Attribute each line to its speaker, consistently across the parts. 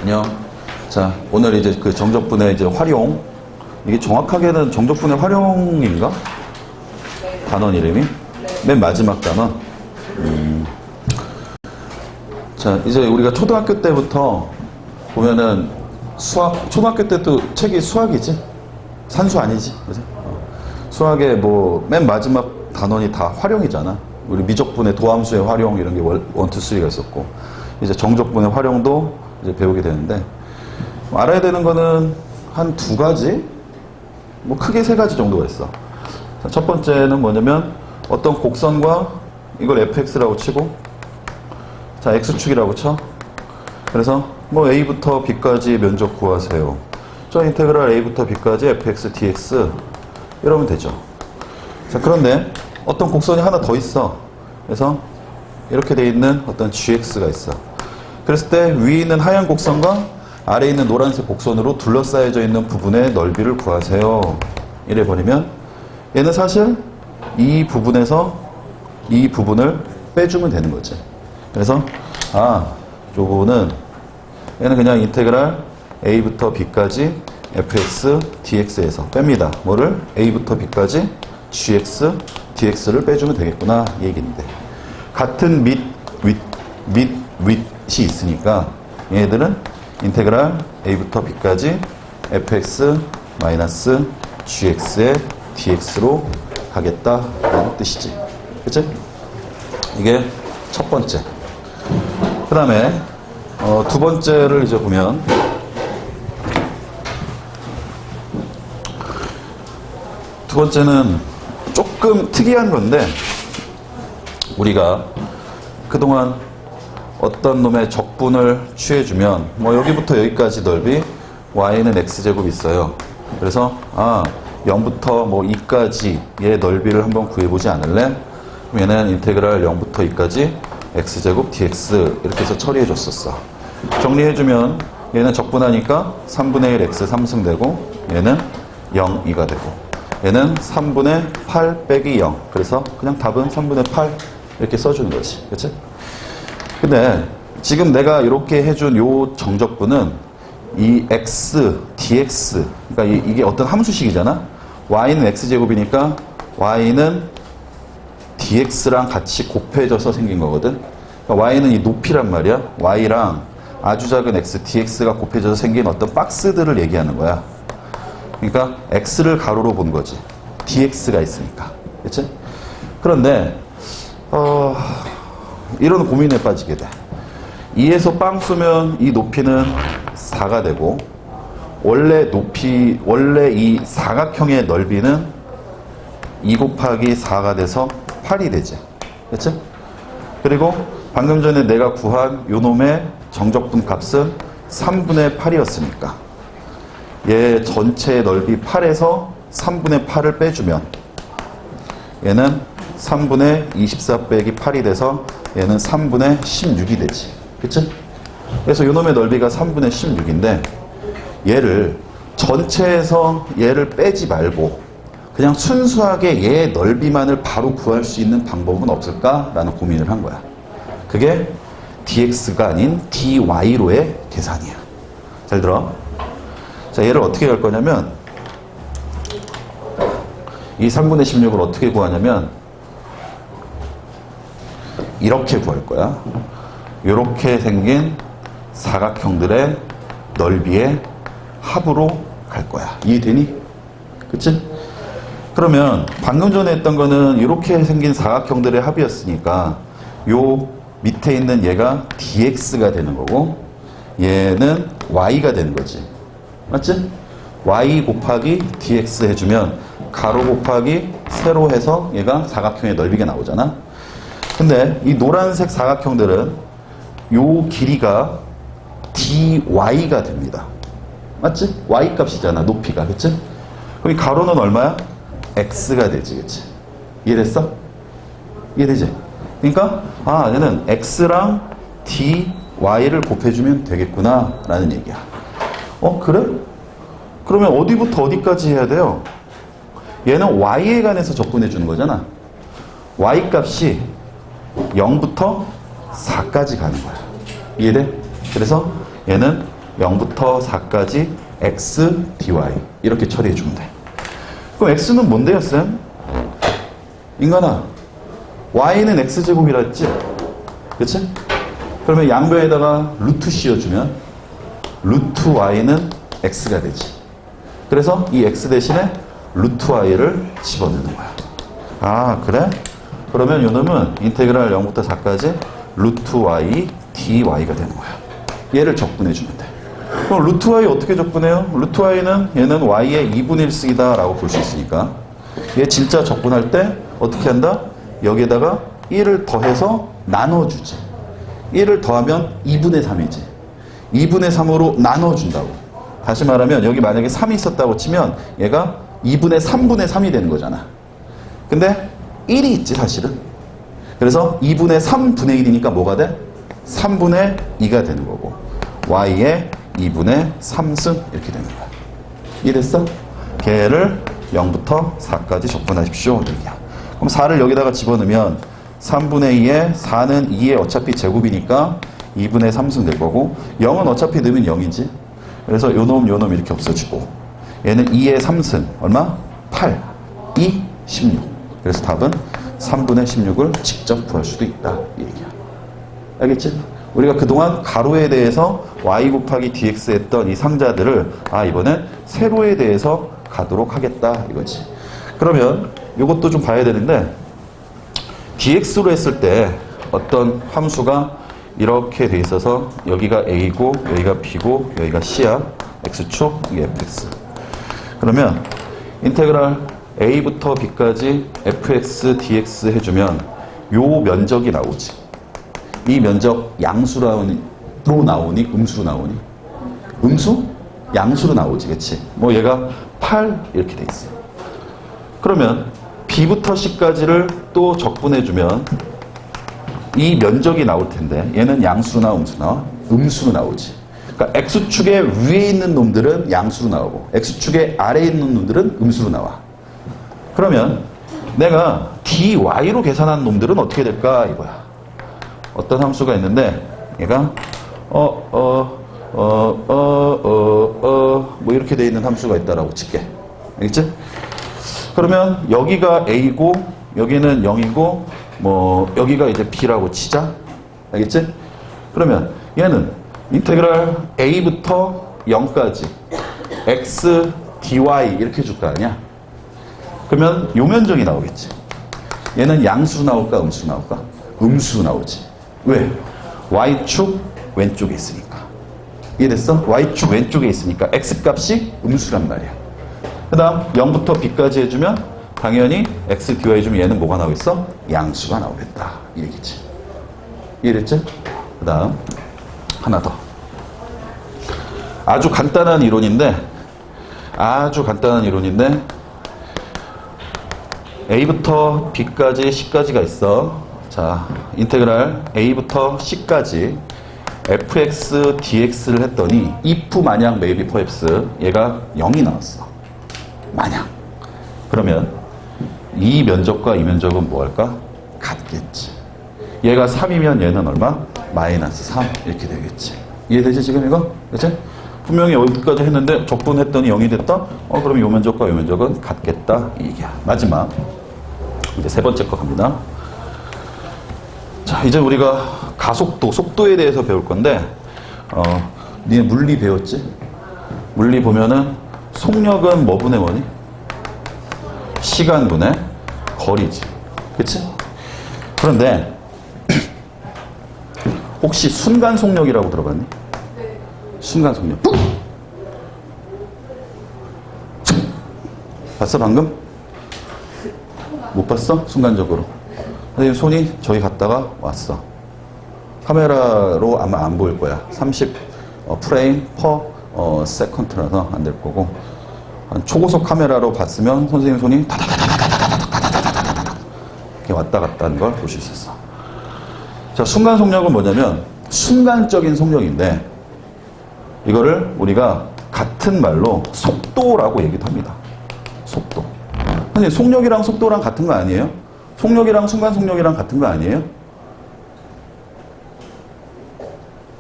Speaker 1: 안녕. 자, 오늘 이제 그 정적분의 이제 활용. 이게 정확하게는 정적분의 활용인가? 단원 이름이? 맨 마지막 단원. 자, 이제 우리가 초등학교 때부터 보면은 수학, 초등학교 때도 책이 수학이지? 산수 아니지? 그죠? 수학의 뭐 맨 마지막 단원이 다 활용이잖아. 우리 미적분의 도함수의 활용 이런 게 1, 2, 3가 있었고, 이제 정적분의 활용도 이제 배우게 되는데, 알아야 되는 거는 한 2가지? 뭐 크게 3가지 정도가 있어. 자, 첫 번째는 뭐냐면 어떤 곡선과 이걸 fx라고 치고, 자, x축이라고 쳐. 그래서 뭐 a부터 b까지 면적 구하세요. 저 인테그랄 a부터 b까지 fx dx 이러면 되죠. 자, 그런데 어떤 곡선이 하나 더 있어. 그래서 이렇게 돼 있는 어떤 gx가 있어. 그랬을 때 위에 있는 하얀 곡선과 아래에 있는 노란색 곡선으로 둘러싸여져 있는 부분의 넓이를 구하세요. 이래 버리면 얘는 사실 이 부분에서 이 부분을 빼주면 되는 거지. 그래서 요거는 얘는 그냥 인테그랄 a부터 b까지 fx dx에서 뺍니다. 뭐를? a부터 b까지 gx dx를 빼주면 되겠구나 이 얘기인데, 같은 윗이 있으니까 얘네들은 인테그랄 a부터 b까지 fx 마이너스 gx의 dx로 가겠다라는 뜻이지. 그치? 이게 첫 번째. 그 다음에 2번째를 이제 보면, 두 번째는 조금 특이한 건데, 우리가 그동안 어떤 놈의 적분을 취해주면 뭐 여기부터 여기까지 넓이 y는 x제곱 있어요. 그래서 0부터 뭐 2까지의 넓이를 한번 구해보지 않을래? 그럼 얘는 인테그랄 0부터 2까지 x제곱 dx 이렇게 해서 처리해줬었어. 정리해주면 얘는 적분하니까 3분의 1 x 3승 되고, 얘는 0, 2가 되고, 얘는 3분의 8 빼기 0. 그래서 그냥 답은 3분의 8 이렇게 써주는 거지. 그치? 근데 지금 내가 이렇게 해준 요 정적분은 이 x, dx, 그러니까 이게 어떤 함수식이잖아? y는 x제곱이니까 y는 dx랑 같이 곱해져서 생긴 거거든. 그러니까 y는 이 높이란 말이야. y랑 아주 작은 x, dx가 곱해져서 생긴 어떤 박스들을 얘기하는 거야. 그러니까 x를 가로로 본 거지. dx가 있으니까. 그치? 그런데 이런 고민에 빠지게 돼. 2에서 빵 쏘면 이 높이는 4가 되고, 원래 이 사각형의 넓이는 2 곱하기 4가 돼서 8이 되지. 그치? 그리고 방금 전에 내가 구한 요 놈의 정적분 값은 3분의 8이었으니까 얘 전체의 넓이 8에서 3분의 8을 빼주면 얘는 3분의 24 빼기 8이 돼서 얘는 3분의 16이 되지. 그치? 그래서 요 놈의 넓이가 3분의 16인데, 얘를 전체에서 얘를 빼지 말고 그냥 순수하게 얘 넓이만을 바로 구할 수 있는 방법은 없을까라는 고민을 한 거야. 그게 dx가 아닌 dy로의 계산이야. 잘 들어. 자, 얘를 어떻게 할 거냐면, 이 3분의 16을 어떻게 구하냐면 이렇게 구할 거야. 이렇게 생긴 사각형들의 넓이의 합으로 갈 거야. 이해되니? 그치? 그러면 방금 전에 했던 거는 이렇게 생긴 사각형들의 합이었으니까 요 밑에 있는 얘가 dx가 되는 거고, 얘는 y가 되는 거지. 맞지? y 곱하기 dx 해주면 가로 곱하기 세로 해서 얘가 사각형의 넓이가 나오잖아. 근데 이 노란색 사각형들은 요 길이가 dy가 됩니다. 맞지? y 값이잖아, 높이가. 그치? 그럼 이 가로는 얼마야? x가 되지. 그치? 이해됐어? 이해되지? 그러니까 얘는 x랑 dy를 곱해주면 되겠구나 라는 얘기야. 그래? 그러면 어디부터 어디까지 해야 돼요? 얘는 y에 관해서 접근해 주는 거잖아. y 값이 0부터 4까지 가는 거야. 이해돼? 그래서 얘는 0부터 4까지 x dy 이렇게 처리해 주면 돼. 그럼 x는 뭔데요, 쌤? 인간아, y는 x제곱이라 했지? 그치? 그러면 양변에다가 루트 씌워주면 루트 y는 x가 되지. 그래서 이 x 대신에 루트 y를 집어넣는 거야. 아, 그래? 그러면 요놈은 인테그랄 0부터 4까지 루트 y dy가 되는 거야. 얘를 적분해 주면 돼. 그럼 루트 y 어떻게 적분해요? 루트 y는 얘는 y의 2분의 1씩이다 라고 볼 수 있으니까 얘 진짜 적분할 때 어떻게 한다? 여기에다가 1을 더해서 나눠주지. 1을 더하면 2분의 3이지. 2분의 3으로 나눠준다고. 다시 말하면 여기 만약에 3이 있었다고 치면 얘가 2분의 3분의 3이 되는 거잖아. 근데 1이 있지 사실은. 그래서 2분의 3분의 1이니까 뭐가 돼? 3분의 2가 되는 거고 y의 2분의 3승 이렇게 되는 거야. 이해됐어? 걔를 0부터 4까지 적분하십시오. 얘기야. 그럼 4를 여기다가 집어넣으면 3분의 2에 4는 2의 어차피 제곱이니까 2분의 3승 될 거고 0은 어차피 넣으면 0이지. 그래서 요놈 이렇게 없어지고 얘는 2의 3승 얼마? 8, 2, 16. 그래서 답은 3분의 16을 직접 구할 수도 있다. 이 얘기야. 알겠지? 우리가 그동안 가로에 대해서 y 곱하기 dx 했던 이 상자들을 이번엔 세로에 대해서 가도록 하겠다 이거지. 그러면 이것도 좀 봐야 되는데 dx로 했을 때 어떤 함수가 이렇게 돼 있어서 여기가 a고 여기가 b고 여기가 c야. x축, 이게 fx. 그러면 인테그랄 a부터 b까지 fx dx 해주면 요 면적이 나오지. 이 면적 양수로 나오니 음수로 나오니? 음수? 양수로 나오지, 그치? 뭐 얘가 8 이렇게 돼 있어. 그러면 b부터 c까지를 또 적분해주면 이 면적이 나올 텐데 얘는 양수로 나와 음수로 나와? 음수로 나오지. 그러니까 x축의 위에 있는 놈들은 양수로 나오고 x축의 아래에 있는 놈들은 음수로 나와. 그러면 내가 dy로 계산한 놈들은 어떻게 될까 이거야. 어떤 함수가 있는데 얘가 뭐 이렇게 돼 있는 함수가 있다라고 칠게. 알겠지? 그러면 여기가 a고 여기는 0이고 뭐 여기가 이제 b라고 치자. 알겠지? 그러면 얘는 인테그랄 a부터 0까지 x dy 이렇게 줄 거 아니야? 그러면 요 면적이 나오겠지. 얘는 양수로 나올까 음수로 나올까? 음수로 나오지. 왜? y축 왼쪽에 있으니까. 이해됐어? y축 왼쪽에 있으니까 x값이 음수란 말이야. 그 다음 0부터 b까지 해주면 당연히 x dy 해주면 얘는 뭐가 나오겠어? 양수가 나오겠다. 이 얘기지. 이해됐지? 그 다음 하나 더. 아주 간단한 이론인데 a부터 b까지 c까지가 있어. 자, 인테그랄 a부터 c까지 fx dx를 했더니 if 만약 maybe perhaps 얘가 0이 나왔어. 만약. 그러면 이 면적과 이 면적은 뭐 할까? 같겠지. 얘가 3이면 얘는 얼마? 마이너스 3 이렇게 되겠지. 이해되지 지금 이거? 그치? 분명히 여기까지 했는데 적분했더니 0이 됐다? 그럼 이 면적과 이 면적은 같겠다. 이 얘기야. 마지막 이제 세 번째 거 갑니다. 자, 이제 우리가 가속도, 속도에 대해서 배울 건데 니네 물리 배웠지? 물리 보면은 속력은 뭐 분의 뭐니? 시간 분의 거리지. 그치? 그런데 혹시 순간 속력이라고 들어봤니? 네. 순간 속력. 봤어 방금? 못 봤어? 순간적으로. 선생님 손이 저기 갔다가 왔어. 카메라로 아마 안 보일 거야. 30 프레임 퍼 세컨드라서 안 될 거고. 초고속 카메라로 봤으면 선생님 손이 다다다다다다다다다다다다다 이렇게 왔다 갔다 하는 걸 볼 수 있었어. 자, 순간 속력은 뭐냐면 순간적인 속력인데 이거를 우리가 같은 말로 속도라고 얘기도 합니다. 속도. 선생님 속력이랑 속도랑 같은 거 아니에요? 속력이랑 순간 속력이랑 같은 거 아니에요?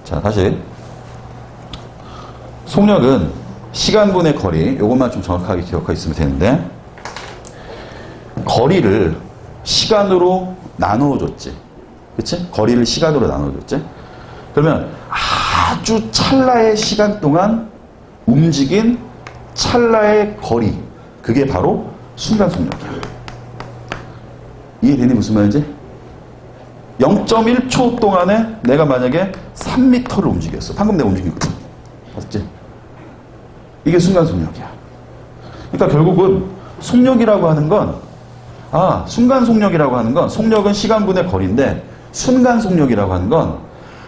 Speaker 1: 자, 다시 속력은 시간분의 거리, 요것만 좀 정확하게 기억하고 있으면 되는데, 거리를 시간으로 나누어줬지. 그치? 거리를 시간으로 나누어줬지. 그러면 아주 찰나의 시간 동안 움직인 찰나의 거리, 그게 바로 순간 속력이야. 이해되니 무슨 말인지? 0.1초 동안에 내가 만약에 3m를 움직였어. 방금 내가 움직이거든. 맞지? 이게 순간 속력이야. 그러니까 결국은 속력이라고 하는 건, 순간 속력이라고 하는 건, 속력은 시간분의 거리인데, 순간 속력이라고 하는 건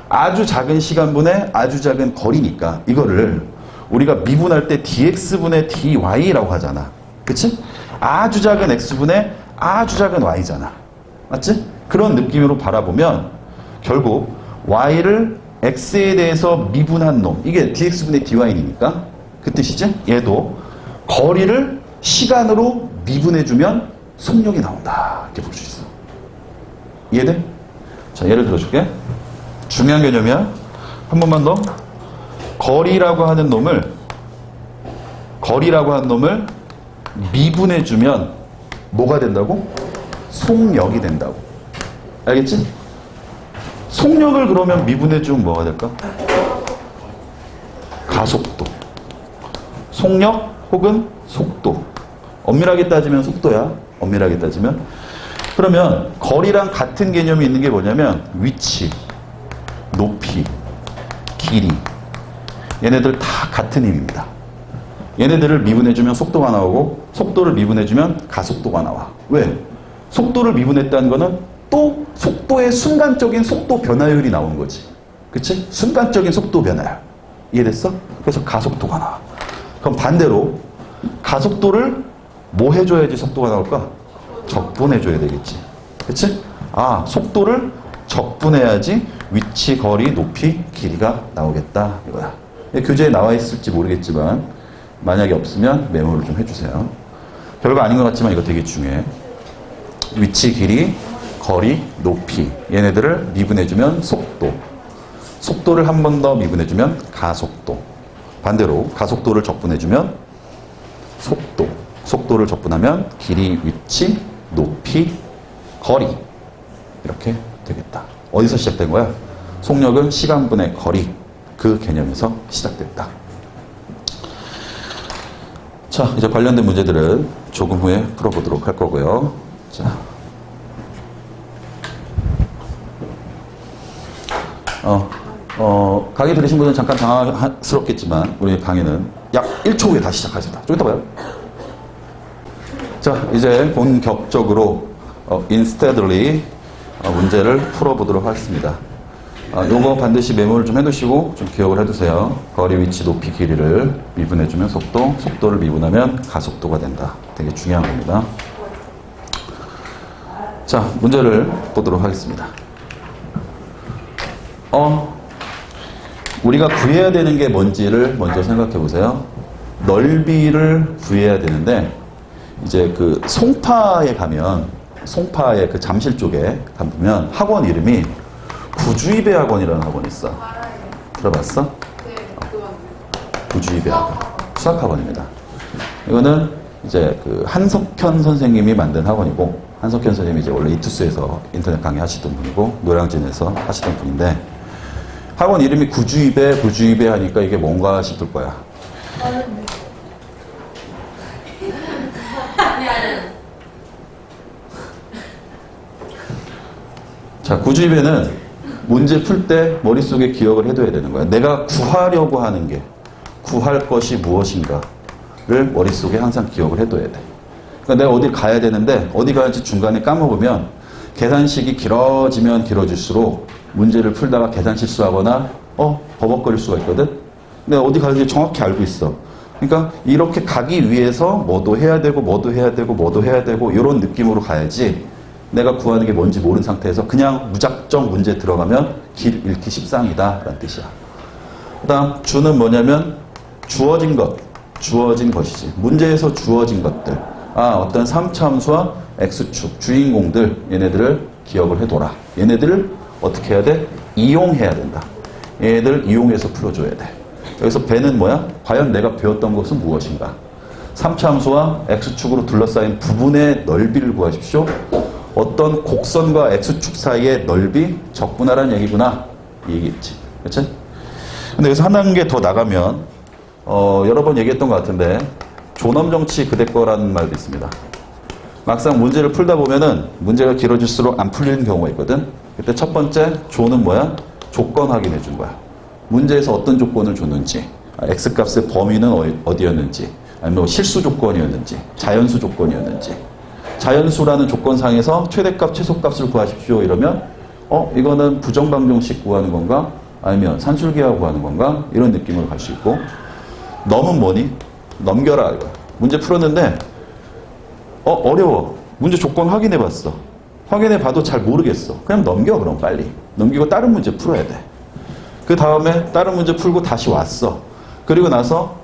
Speaker 1: 아주 작은 시간분의 아주 작은 거리니까, 이거를 우리가 미분할 때 dx분의 dy라고 하잖아. 그치? 아주 작은 x분의 아주 작은 y잖아. 맞지? 그런 느낌으로 바라보면 결국 y를 x에 대해서 미분한 놈, 이게 dx분의 dy니까 그 뜻이지? 얘도 거리를 시간으로 미분해주면 속력이 나온다, 이렇게 볼 수 있어. 이해돼? 자, 예를 들어줄게. 중요한 개념이야. 한 번만 더. 거리라고 하는 놈을 미분해주면 뭐가 된다고? 속력이 된다고. 알겠지? 속력을 그러면 미분해주면 뭐가 될까? 가속도. 속력 혹은 속도. 엄밀하게 따지면 속도야. 엄밀하게 따지면. 그러면 거리랑 같은 개념이 있는 게 뭐냐면 위치, 높이, 길이. 얘네들 다 같은 힘입니다. 얘네들을 미분해주면 속도가 나오고, 속도를 미분해주면 가속도가 나와. 왜? 속도를 미분했다는 거는 또 속도의 순간적인 속도 변화율이 나오는 거지. 그치? 순간적인 속도 변화율. 이해됐어? 그래서 가속도가 나와. 그럼 반대로 가속도를 뭐 해줘야지 속도가 나올까? 적분해줘야 되겠지. 그치? 속도를 적분해야지 위치, 거리, 높이, 길이가 나오겠다, 이거야. 교재에 나와 있을지 모르겠지만 만약에 없으면 메모를 좀 해주세요. 별거 아닌 것 같지만 이거 되게 중요해. 위치, 길이, 거리, 높이, 얘네들을 미분해주면 속도. 속도를 한 번 더 미분해주면 가속도. 반대로 가속도를 적분해주면 속도. 속도를 적분하면 길이, 위치, 높이, 거리. 이렇게 되겠다. 어디서 시작된 거야? 속력은 시간분의 거리. 그 개념에서 시작됐다. 자, 이제 관련된 문제들은 조금 후에 풀어보도록 할 거고요. 자, 강의 들으신 분은 잠깐 당황스럽겠지만 우리 강의는 약 1초 후에 다시 시작하겠습니다. 좀 이따 봐요. 자, 이제 본격적으로 insteadly 문제를 풀어보도록 하겠습니다. 요거 반드시 메모를 좀 해두시고 좀 기억을 해두세요. 거리, 위치, 높이, 길이를 미분해주면 속도, 속도를 미분하면 가속도가 된다. 되게 중요한 겁니다. 자, 문제를 보도록 하겠습니다. 우리가 구해야 되는 게 뭔지를 먼저 생각해 보세요. 넓이를 구해야 되는데, 이제 그 송파에 가면, 송파의 그 잠실 쪽에 가보면 학원 이름이 구주입배 학원이라는 학원이 있어. 들어봤어?
Speaker 2: 네,
Speaker 1: 구주입배 학원. 수학학원입니다. 이거는 이제 그 한석현 선생님이 만든 학원이고, 한석현 선생님이 이제 원래 이투스에서 인터넷 강의 하시던 분이고, 노량진에서 하시던 분인데, 학원 이름이 구주입배 하니까 이게 뭔가 싶을 거야. 자, 구주입배는 문제 풀 때 머릿속에 기억을 해둬야 되는 거야. 내가 구하려고 하는 게, 구할 것이 무엇인가를 머릿속에 항상 기억을 해둬야 돼. 그러니까 내가 어딜 가야 되는데 어디 가야지 중간에 까먹으면 계산식이 길어지면 길어질수록 문제를 풀다가 계산 실수하거나 버벅거릴 수가 있거든. 내가 어디 가는지 정확히 알고 있어. 그러니까 이렇게 가기 위해서 뭐도 해야 되고 뭐도 해야 되고 뭐도 해야 되고 이런 느낌으로 가야지, 내가 구하는 게 뭔지 모르는 상태에서 그냥 무작정 문제 들어가면 길 잃기 십상이다 라는 뜻이야. 그 다음 주는 뭐냐면 주어진 것, 주어진 것이지. 문제에서 주어진 것들, 어떤 3차 함수와 x축, 주인공들, 얘네들을 기억을 해둬라. 얘네들을 어떻게 해야 돼? 이용해야 된다. 얘네들 이용해서 풀어줘야 돼. 여기서 배는 뭐야? 과연 내가 배웠던 것은 무엇인가? 3차 함수와 x축으로 둘러싸인 부분의 넓이를 구하십시오. 어떤 곡선과 x축 사이의 넓이 적분하라는 얘기구나. 이 얘기겠지. 그치? 근데 여기서 한 단계 더 나가면, 여러 번 얘기했던 것 같은데, 존엄정치 그대 거라는 말도 있습니다. 막상 문제를 풀다 보면은 문제가 길어질수록 안 풀리는 경우가 있거든. 그때 첫 번째, 조는 뭐야? 조건 확인해 준 거야. 문제에서 어떤 조건을 줬는지, x값의 범위는 어디였는지, 아니면 뭐 실수 조건이었는지, 자연수 조건이었는지. 자연수라는 조건상에서 최대값, 최소값을 구하십시오. 이러면 이거는 부정방정식 구하는 건가? 아니면 산술기하 구하는 건가? 이런 느낌으로 갈 수 있고. 넘은 뭐니? 넘겨라. 이거. 문제 풀었는데 어려워. 문제 조건 확인해 봤어. 확인해 봐도 잘 모르겠어. 그냥 넘겨. 그럼 빨리. 넘기고 다른 문제 풀어야 돼. 그 다음에 다른 문제 풀고 다시 왔어. 그리고 나서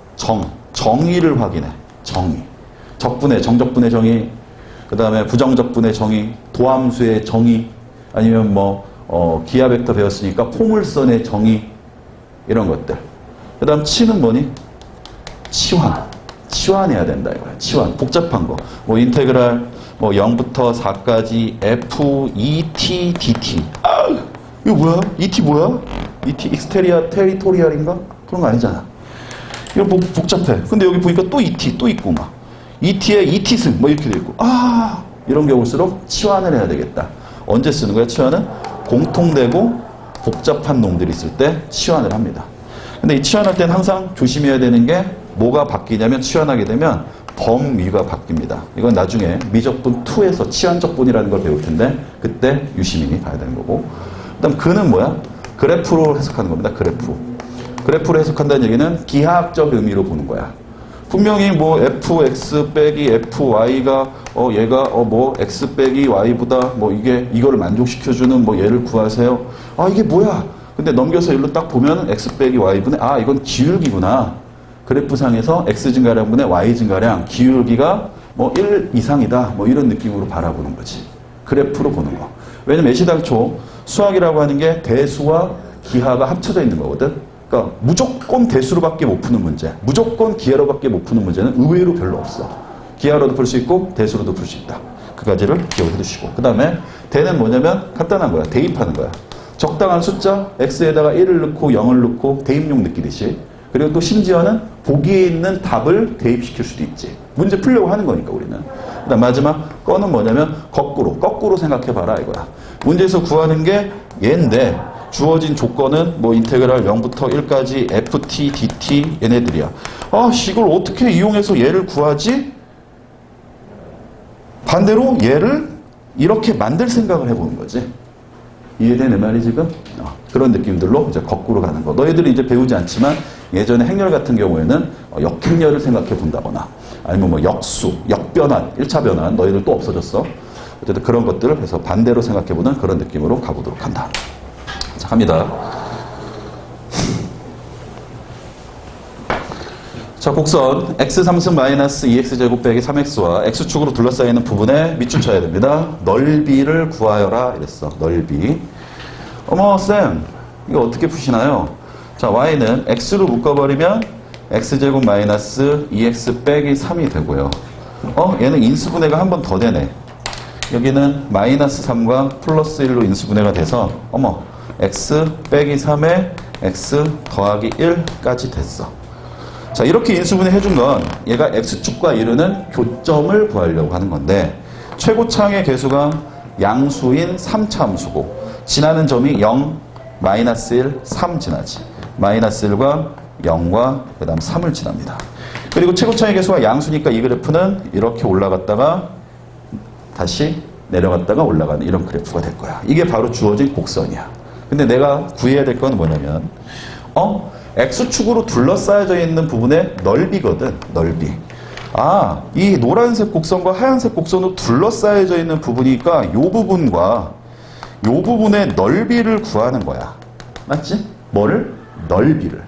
Speaker 1: 정의를 확인해. 정의. 적분의, 정적분의 정의. 그 다음에 부정적분의 정의. 도함수의 정의. 아니면 기하 벡터 배웠으니까 포물선의 정의. 이런 것들. 그 다음 치는 뭐니? 치환. 치환해야 된다 이거야. 치환. 복잡한 거. 인테그랄 0부터 4까지 f, et, dt. 아! 이거 뭐야? et 뭐야? et 익스테리아 테리토리얼인가? 그런 거 아니잖아. 이거 복잡해. 근데 여기 보니까 또 et 또 있고 막. et의 et승 이렇게 돼 있고. 아! 이런 게 올수록 치환을 해야 되겠다. 언제 쓰는 거야? 치환은 공통되고 복잡한 놈들이 있을 때 치환을 합니다. 근데 이 치환할 때는 항상 조심해야 되는 게 뭐가 바뀌냐면 치환하게 되면 범위가 바뀝니다. 이건 나중에 미적분 2에서 치환적분이라는 걸 배울 텐데 그때 유심히 봐야 되는 거고. 그 다음 근은 뭐야? 그래프로 해석하는 겁니다. 그래프로 해석한다는 얘기는 기하학적 의미로 보는 거야. 분명히 fx 빼기 fy가 얘가 x 빼기 y보다 이거를 만족시켜주는 얘를 구하세요. 아 이게 뭐야? 근데 넘겨서 일로 딱 보면 x 빼기 y분의 이건 기울기구나. 그래프상에서 x 증가량분의 y 증가량 기울기가 1 이상이다. 이런 느낌으로 바라보는 거지. 그래프로 보는 거. 왜냐면 애시당초 수학이라고 하는 게 대수와 기하가 합쳐져 있는 거거든. 그러니까 무조건 대수로밖에 못 푸는 문제, 무조건 기하로밖에 못 푸는 문제는 의외로 별로 없어. 기하로도 풀 수 있고 대수로도 풀 수 있다. 그 가지를 기억해 두시고. 그 다음에 대는 뭐냐면 간단한 거야. 대입하는 거야. 적당한 숫자 x에다가 1을 넣고 0을 넣고 대입용 느끼듯이. 그리고 또 심지어는 보기에 있는 답을 대입시킬 수도 있지. 문제 풀려고 하는 거니까 우리는. 그 다음 마지막 거는 뭐냐면 거꾸로 생각해봐라 이거야. 문제에서 구하는 게 얘인데 주어진 조건은 인테그랄 0부터 1까지 ft, dt 얘네들이야. 이걸 어떻게 이용해서 얘를 구하지? 반대로 얘를 이렇게 만들 생각을 해보는 거지. 이해돼 내 말이 지금? 그런 느낌들로 이제 거꾸로 가는 거. 너희들이 이제 배우지 않지만 예전에 행렬 같은 경우에는 역행렬을 생각해 본다거나 아니면 역수, 역변환, 1차 변환 너희들 또 없어졌어. 어쨌든 그런 것들을 해서 반대로 생각해 보는 그런 느낌으로 가보도록 한다. 자, 갑니다. 자, 곡선 x3승 마이너스 2x제곱 빼기 3x와 x축으로 둘러싸이는 부분에 밑줄 쳐야 됩니다. 넓이를 구하여라 이랬어. 넓이. 쌤 이거 어떻게 푸시나요? 자, y는 x로 묶어버리면 x제곱 마이너스 2x 빼기 3이 되고요. 얘는 인수분해가 한 번 더 되네. 여기는 마이너스 3과 플러스 1로 인수분해가 돼서 x 빼기 3에 x 더하기 1까지 됐어. 자, 이렇게 인수분해 해준 건 얘가 x축과 이루는 교점을 구하려고 하는 건데 최고차항의 개수가 양수인 3차 함수고 지나는 점이 0, 마이너스 1, 3 지나지. 마이너스 1과 0과 그 다음 3을 지납니다. 그리고 최고차항의 개수가 양수니까 이 그래프는 이렇게 올라갔다가 다시 내려갔다가 올라가는 이런 그래프가 될 거야. 이게 바로 주어진 곡선이야. 근데 내가 구해야 될 건 뭐냐면 x축으로 둘러싸여져 있는 부분의 넓이거든. 넓이. 이 노란색 곡선과 하얀색 곡선으로 둘러싸여져 있는 부분이니까 이 부분과 이 부분의 넓이를 구하는 거야. 맞지? 뭐를? 넓이를.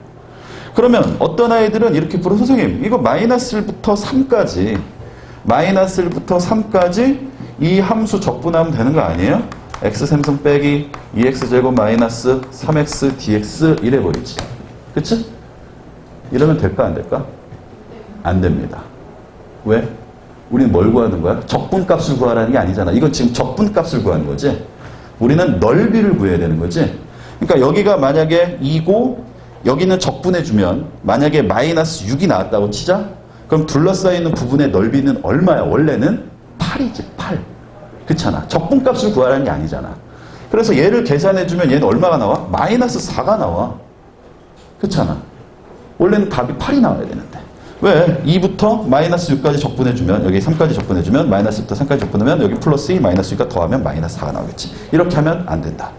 Speaker 1: 그러면 어떤 아이들은 이렇게 풀어. 선생님 이거 마이너스 1부터 3까지 마이너스 1부터 3까지 이 함수 적분하면 되는 거 아니에요? x3승 빼기 2x제곱 마이너스 3x dx 이래버리지. 그치? 이러면 될까 안 될까? 안 됩니다. 왜? 우리는 뭘 구하는 거야? 적분값을 구하라는 게 아니잖아. 이건 지금 적분값을 구하는 거지. 우리는 넓이를 구해야 되는 거지. 그러니까 여기가 만약에 2고 여기는 적분해주면 만약에 마이너스 6이 나왔다고 치자. 그럼 둘러싸이는 부분의 넓이는 얼마야? 원래는 8이지. 8. 그렇잖아. 적분값을 구하라는 게 아니잖아. 그래서 얘를 계산해주면 얘는 얼마가 나와? 마이너스 4가 나와. 그렇잖아. 원래는 답이 8이 나와야 되는데. 왜? 2부터 마이너스 6까지 적분해주면, 여기 3까지 적분해주면, 마이너스 2부터 3까지 적분하면, 여기 플러스 2, 마이너스 2가 더하면 마이너스 4가 나오겠지. 이렇게 하면 안 된다.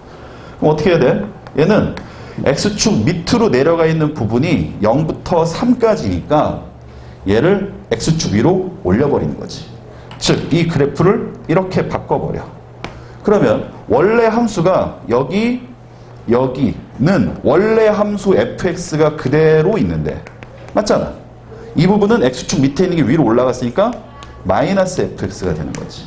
Speaker 1: 그럼 어떻게 해야 돼? 얘는 X축 밑으로 내려가 있는 부분이 0부터 3까지니까 얘를 X축 위로 올려버리는 거지. 즉, 이 그래프를 이렇게 바꿔버려. 그러면 원래 함수가 여기는 원래 함수 fx가 그대로 있는데, 맞잖아. 이 부분은 x축 밑에 있는 게 위로 올라갔으니까 마이너스 fx가 되는 거지.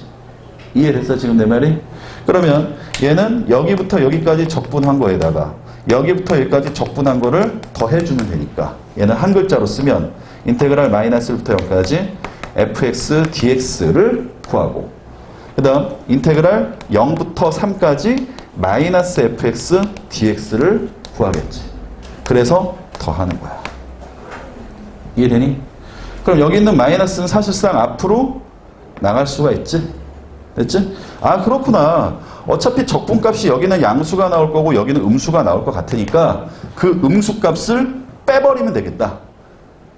Speaker 1: 이해됐어 지금 내 말이? 그러면 얘는 여기부터 여기까지 적분한 거에다가 여기부터 여기까지 적분한 거를 더해주면 되니까 얘는 한 글자로 쓰면 인테그랄 마이너스 1부터 0까지 fx dx를 구하고, 그 다음 인테그랄 0부터 3까지 마이너스 fx dx를 구하겠지. 그래서 더하는 거야. 이해되니? 그럼 여기 있는 마이너스는 사실상 앞으로 나갈 수가 있지? 됐지? 아, 그렇구나. 어차피 적분값이 여기는 양수가 나올 거고 여기는 음수가 나올 것 같으니까 그 음수값을 빼버리면 되겠다.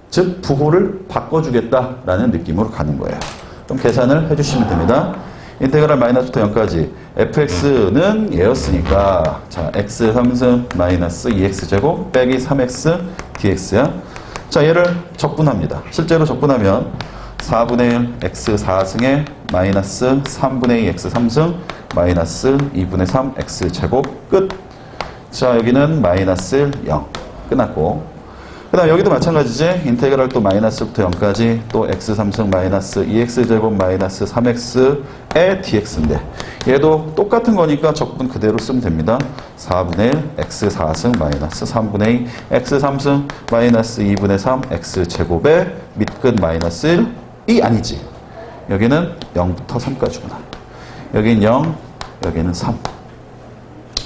Speaker 1: 즉 부호를 바꿔주겠다라는 느낌으로 가는 거예요. 그럼 계산을 해주시면 됩니다. 인테그랄 마이너스부터 0까지 fx는 얘였으니까 자 x 3승 마이너스 2x제곱 빼기 3x dx야. 자 얘를 적분합니다. 실제로 적분하면 4분의 1 x 4승에 마이너스 3분의 2 x 3승 마이너스 2분의 3 x제곱 끝. 자 여기는 마이너스 0 끝났고, 그 다음 여기도 마찬가지지. 인테그랄 또 마이너스부터 0까지 또 x 3승 마이너스 2x제곱 마이너스 3x의 dx인데 얘도 똑같은 거니까 적분 그대로 쓰면 됩니다. 4분의 1 x 4승 마이너스 3분의 2 x 3승 마이너스 2분의 3 x제곱의 밑끝 마이너스 1이 아니지. 여기는 0부터 3까지구나. 여기는 0, 여기는 3.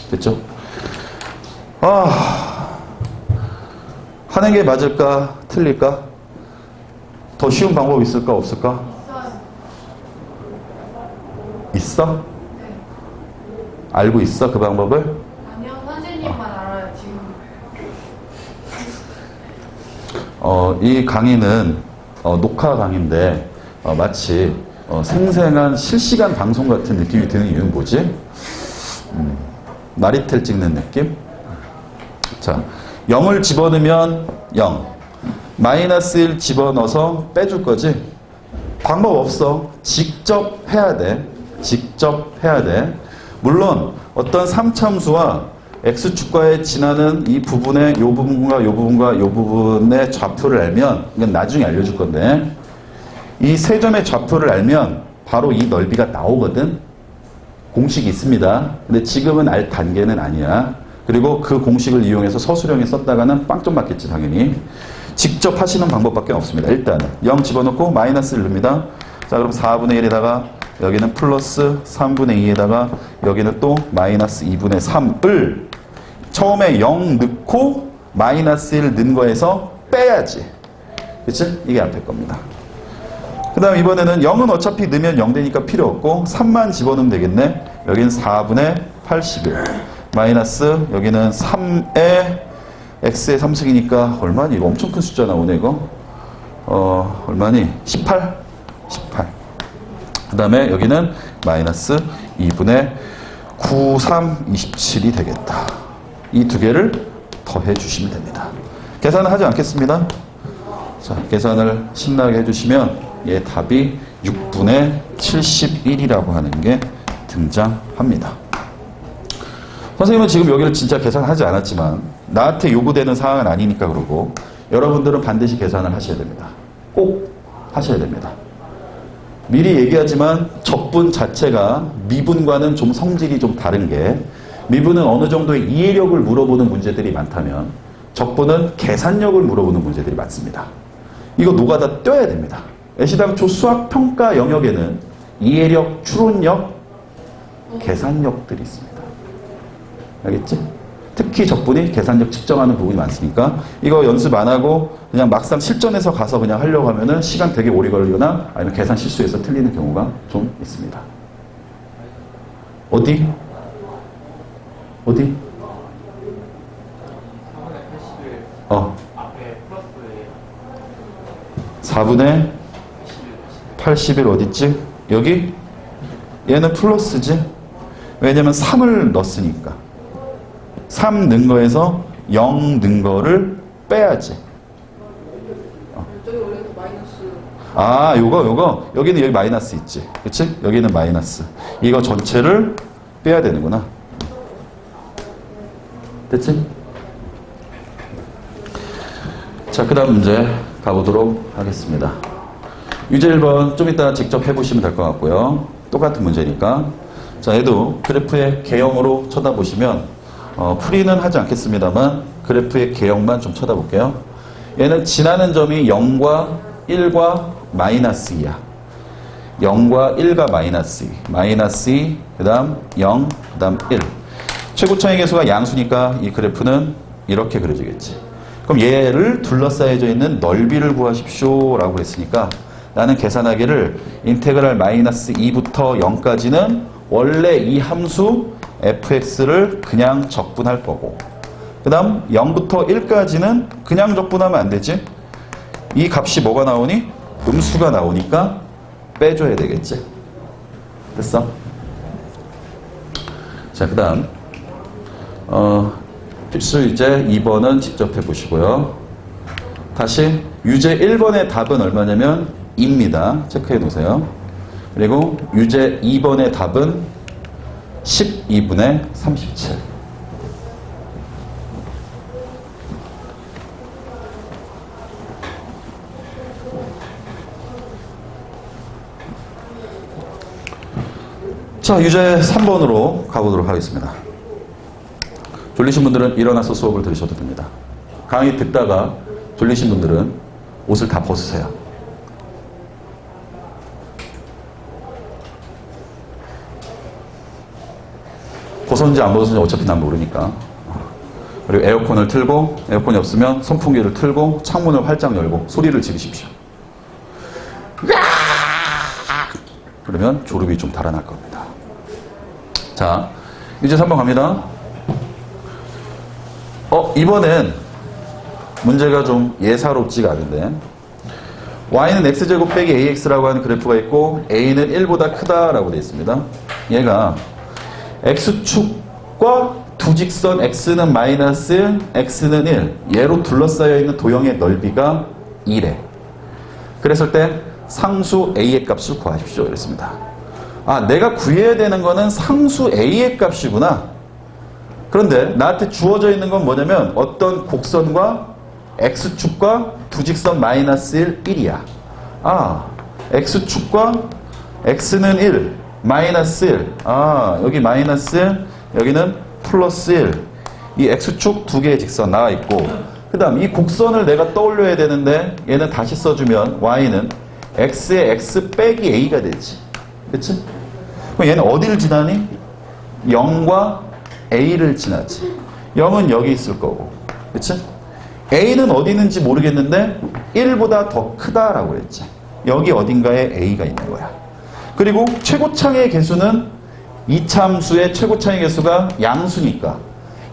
Speaker 1: 됐죠? 하는 게 맞을까? 틀릴까? 더 쉬운 방법 있을까? 없을까? 있어?
Speaker 2: 네.
Speaker 1: 알고 있어? 그 방법을?
Speaker 2: 아니요, 선생님만 알아요, 지금.
Speaker 1: 이 강의는 녹화 강의인데 마치 생생한 실시간 방송 같은 느낌이 드는 이유는 뭐지? 마리텔 찍는 느낌? 자, 0을 집어넣으면 0, 마이너스 1 집어넣어서 빼줄 거지? 방법 없어. 직접 해야 돼. 직접 해야 돼. 물론 어떤 3참수와 x축과에 지나는 이 부분의 요 부분과 요 부분과 요 부분의 좌표를 알면, 이건 나중에 알려줄 건데, 이 세 점의 좌표를 알면 바로 이 넓이가 나오거든. 공식이 있습니다. 근데 지금은 알 단계는 아니야. 그리고 그 공식을 이용해서 서술형에 썼다가는 빵점 맞겠지 당연히. 직접 하시는 방법밖에 없습니다. 일단은 0 집어넣고 마이너스 1 넣습니다. 자 그럼 4분의 1에다가 여기는 플러스 3분의 2에다가 여기는 또 마이너스 2분의 3을 처음에 0 넣고 마이너스 1 넣은 거에서 빼야지. 그치? 이게 앞에 겁니다. 그 다음 이번에는 0은 어차피 넣으면 0 되니까 필요 없고 3만 집어넣으면 되겠네. 여기는 4분의 81 마이너스 여기는 3에 x의 3승이니까 얼마니? 이거 엄청 큰 숫자 나오네 이거. 얼마니? 18? 18. 그 다음에 여기는 마이너스 2분의 9, 3, 27이 되겠다. 이 두 개를 더해 주시면 됩니다. 계산을 하지 않겠습니다. 자, 계산을 신나게 해주시면 얘 답이 6분의 71이라고 하는 게 등장합니다. 선생님은 지금 여기를 진짜 계산하지 않았지만 나한테 요구되는 사항은 아니니까 그러고 여러분들은 반드시 계산을 하셔야 됩니다. 꼭 하셔야 됩니다. 미리 얘기하지만 적분 자체가 미분과는 좀 성질이 좀 다른 게, 미분은 어느 정도의 이해력을 물어보는 문제들이 많다면 적분은 계산력을 물어보는 문제들이 많습니다. 이거 노가다 떼야 됩니다. 애시당초 수학평가 영역에는 이해력, 추론력, 계산력들이 있습니다. 알겠지? 특히 적분이 계산력 측정하는 부분이 많으니까 이거 연습 안 하고 그냥 막상 실전에서 가서 그냥 하려고 하면은 시간 되게 오래 걸리거나 아니면 계산 실수해서 틀리는 경우가 좀 있습니다. 어디?
Speaker 3: 4분의 81 앞에 플러스예요.
Speaker 1: 4분의 81 어딨지? 여기? 얘는 플러스지? 왜냐면 3을 넣었으니까. 3 넣은 거에서 0 넣은 거를 빼야지.
Speaker 2: 저기 원래는 마이너스.
Speaker 1: 아, 요거. 여기는 여기 마이너스 있지. 그치? 여기는 마이너스. 이거 전체를 빼야 되는구나. 됐지? 자, 그 다음 문제 가보도록 하겠습니다. 유제 1번 좀 이따 직접 해보시면 될 것 같고요. 똑같은 문제니까. 자, 얘도 그래프의 개형으로 쳐다보시면 풀이는 하지 않겠습니다만 그래프의 개형만 좀 쳐다볼게요. 얘는 지나는 점이 0과 1과 마이너스 2야. 0과 1과 마이너스 2. 마이너스 2, 그 다음 0, 그 다음 1. 최고차의 개수가 양수니까 이 그래프는 이렇게 그려지겠지. 그럼 얘를 둘러싸여져 있는 넓이를 구하십시오 라고 했으니까 나는 계산하기를 인테그랄 마이너스 2부터 0까지는 원래 이 함수 fx를 그냥 적분할 거고 그 다음 0부터 1까지는 그냥 적분하면 안 되지. 이 값이 뭐가 나오니? 음수가 나오니까 빼줘야 되겠지. 됐어? 자, 그 다음 필수 유제 2번은 직접 해보시고요. 다시 유제 1번의 답은 얼마냐면 2입니다. 체크해 놓으세요. 그리고 유제 2번의 답은 12분의 37. 자, 유제 3번으로 가보도록 하겠습니다. 졸리신 분들은 일어나서 수업을 들으셔도 됩니다. 강의 듣다가 졸리신 분들은 옷을 다 벗으세요. 벗었는지 안 벗었는지 어차피 난 모르니까. 그리고 에어컨을 틀고, 에어컨이 없으면 선풍기를 틀고 창문을 활짝 열고 소리를 지르십시오. 그러면 졸음이 좀 달아날 겁니다. 자, 이제 3번 갑니다. 이번엔 문제가 좀 예사롭지가 않은데 y는 x제곱 빼기 ax라고 하는 그래프가 있고 a는 1보다 크다라고 되어 있습니다. 얘가 x축과 두 직선 x는 마이너스 x는 1 얘로 둘러싸여 있는 도형의 넓이가 2래. 그랬을 때 상수 a의 값을 구하십시오 이랬습니다. 아, 내가 구해야 되는 거는 상수 a의 값이구나. 그런데 나한테 주어져 있는 건 뭐냐면 어떤 곡선과 x축과 두 직선 마이너스 1, 1이야. 아, x축과 x는 1, 마이너스 1. 아, 여기 마이너스 1, 여기는 플러스 1. 이 x축 두 개의 직선 나와 있고 그 다음 이 곡선을 내가 떠올려야 되는데 얘는 다시 써주면 y는 x의 x 빼기 a가 되지. 그치? 그럼 얘는 어디를 지나니? 0과 a를 지나지. 0은 여기 있을 거고. 그치? a는 어디 있는지 모르겠는데 1보다 더 크다라고 그랬지. 여기 어딘가에 a가 있는 거야. 그리고 최고창의 개수는 이차함수의 최고창의 개수가 양수니까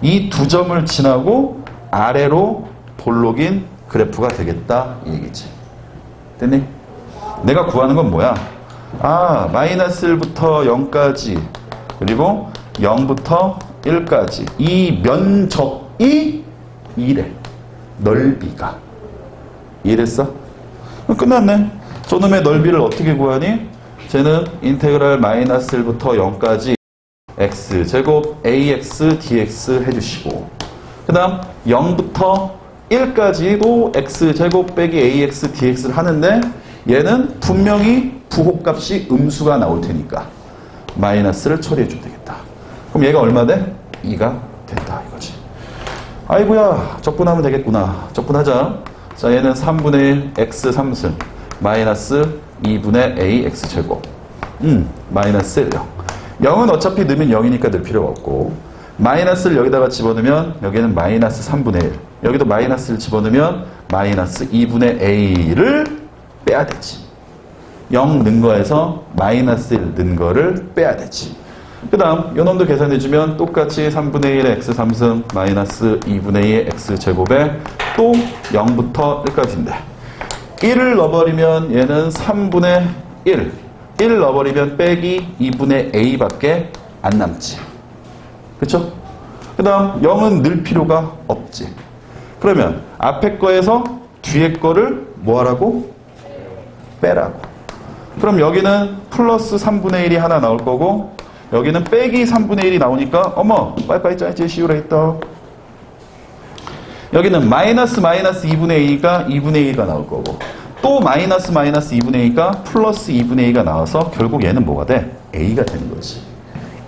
Speaker 1: 이 두 점을 지나고 아래로 볼록인 그래프가 되겠다 이 얘기지. 됐니? 내가 구하는 건 뭐야? 아, 마이너스 1부터 0까지 그리고 0부터 1까지 이 면적이 2래. 넓이가. 이해됐어? 끝났네. 저놈의 넓이를 어떻게 구하니? 쟤는 인테그랄 마이너스 1부터 0까지 x제곱 ax dx 해주시고 그 다음 0부터 1까지도 x제곱 빼기 ax dx를 하는데 얘는 분명히 부호값이 음수가 나올 테니까 마이너스를 처리해 주면 되겠다. 그럼 얘가 얼마 돼? 2가 된다 이거지. 아이고야, 적분하면 되겠구나. 적분하자. 자, 얘는 3분의 1 x 3승 마이너스 2분의 a x제곱. 마이너스 0. 0은 어차피 넣으면 0이니까 넣을 필요가 없고, 마이너스를 여기다가 집어넣으면 여기는 마이너스 3분의 1. 여기도 마이너스를 집어넣으면 마이너스 2분의 a를 빼야 되지. 0 넣은 거에서 마이너스 1 넣은 거를 빼야 되지. 그 다음 요놈도 계산해주면 똑같이 3분의 1의 x 3승 마이너스 2분의 2의 x 제곱에 또 0부터 1까지인데 1을 넣어버리면 얘는 3분의 1 넣어버리면 빼기 2분의 a밖에 안 남지. 그쵸? 그 다음 0은 넣을 필요가 없지. 그러면 앞에 거에서 뒤에 거를 뭐 하라고? 빼라고. 그럼 여기는 플러스 3분의 1이 하나 나올 거고 여기는 빼기 3분의 1이 나오니까 어머 빠이빠이 짜이지 시우레이터. 여기는 마이너스 2분의 2가 나올 거고 또 마이너스 2분의 2가 플러스 2분의 2가 나와서 결국 얘는 뭐가 돼? a가 되는 거지.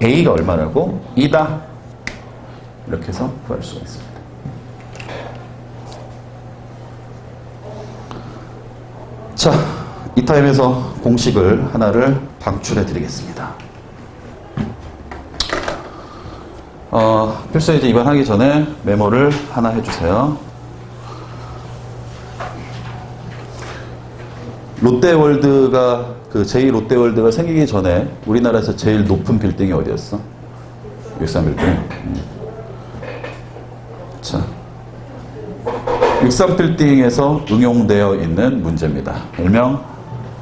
Speaker 1: a가 얼마라고? 2다. 이렇게 해서 구할 수가 있습니다. 자, 이 타임에서 공식을 하나를 방출해 드리겠습니다. 필수 이제 입안하기 전에 메모를 하나 해주세요. 롯데월드가 제2롯데월드가 생기기 전에 우리나라에서 제일 높은 빌딩이 어디였어? 63빌딩. 자, 63빌딩에서 응용되어 있는 문제입니다. 일명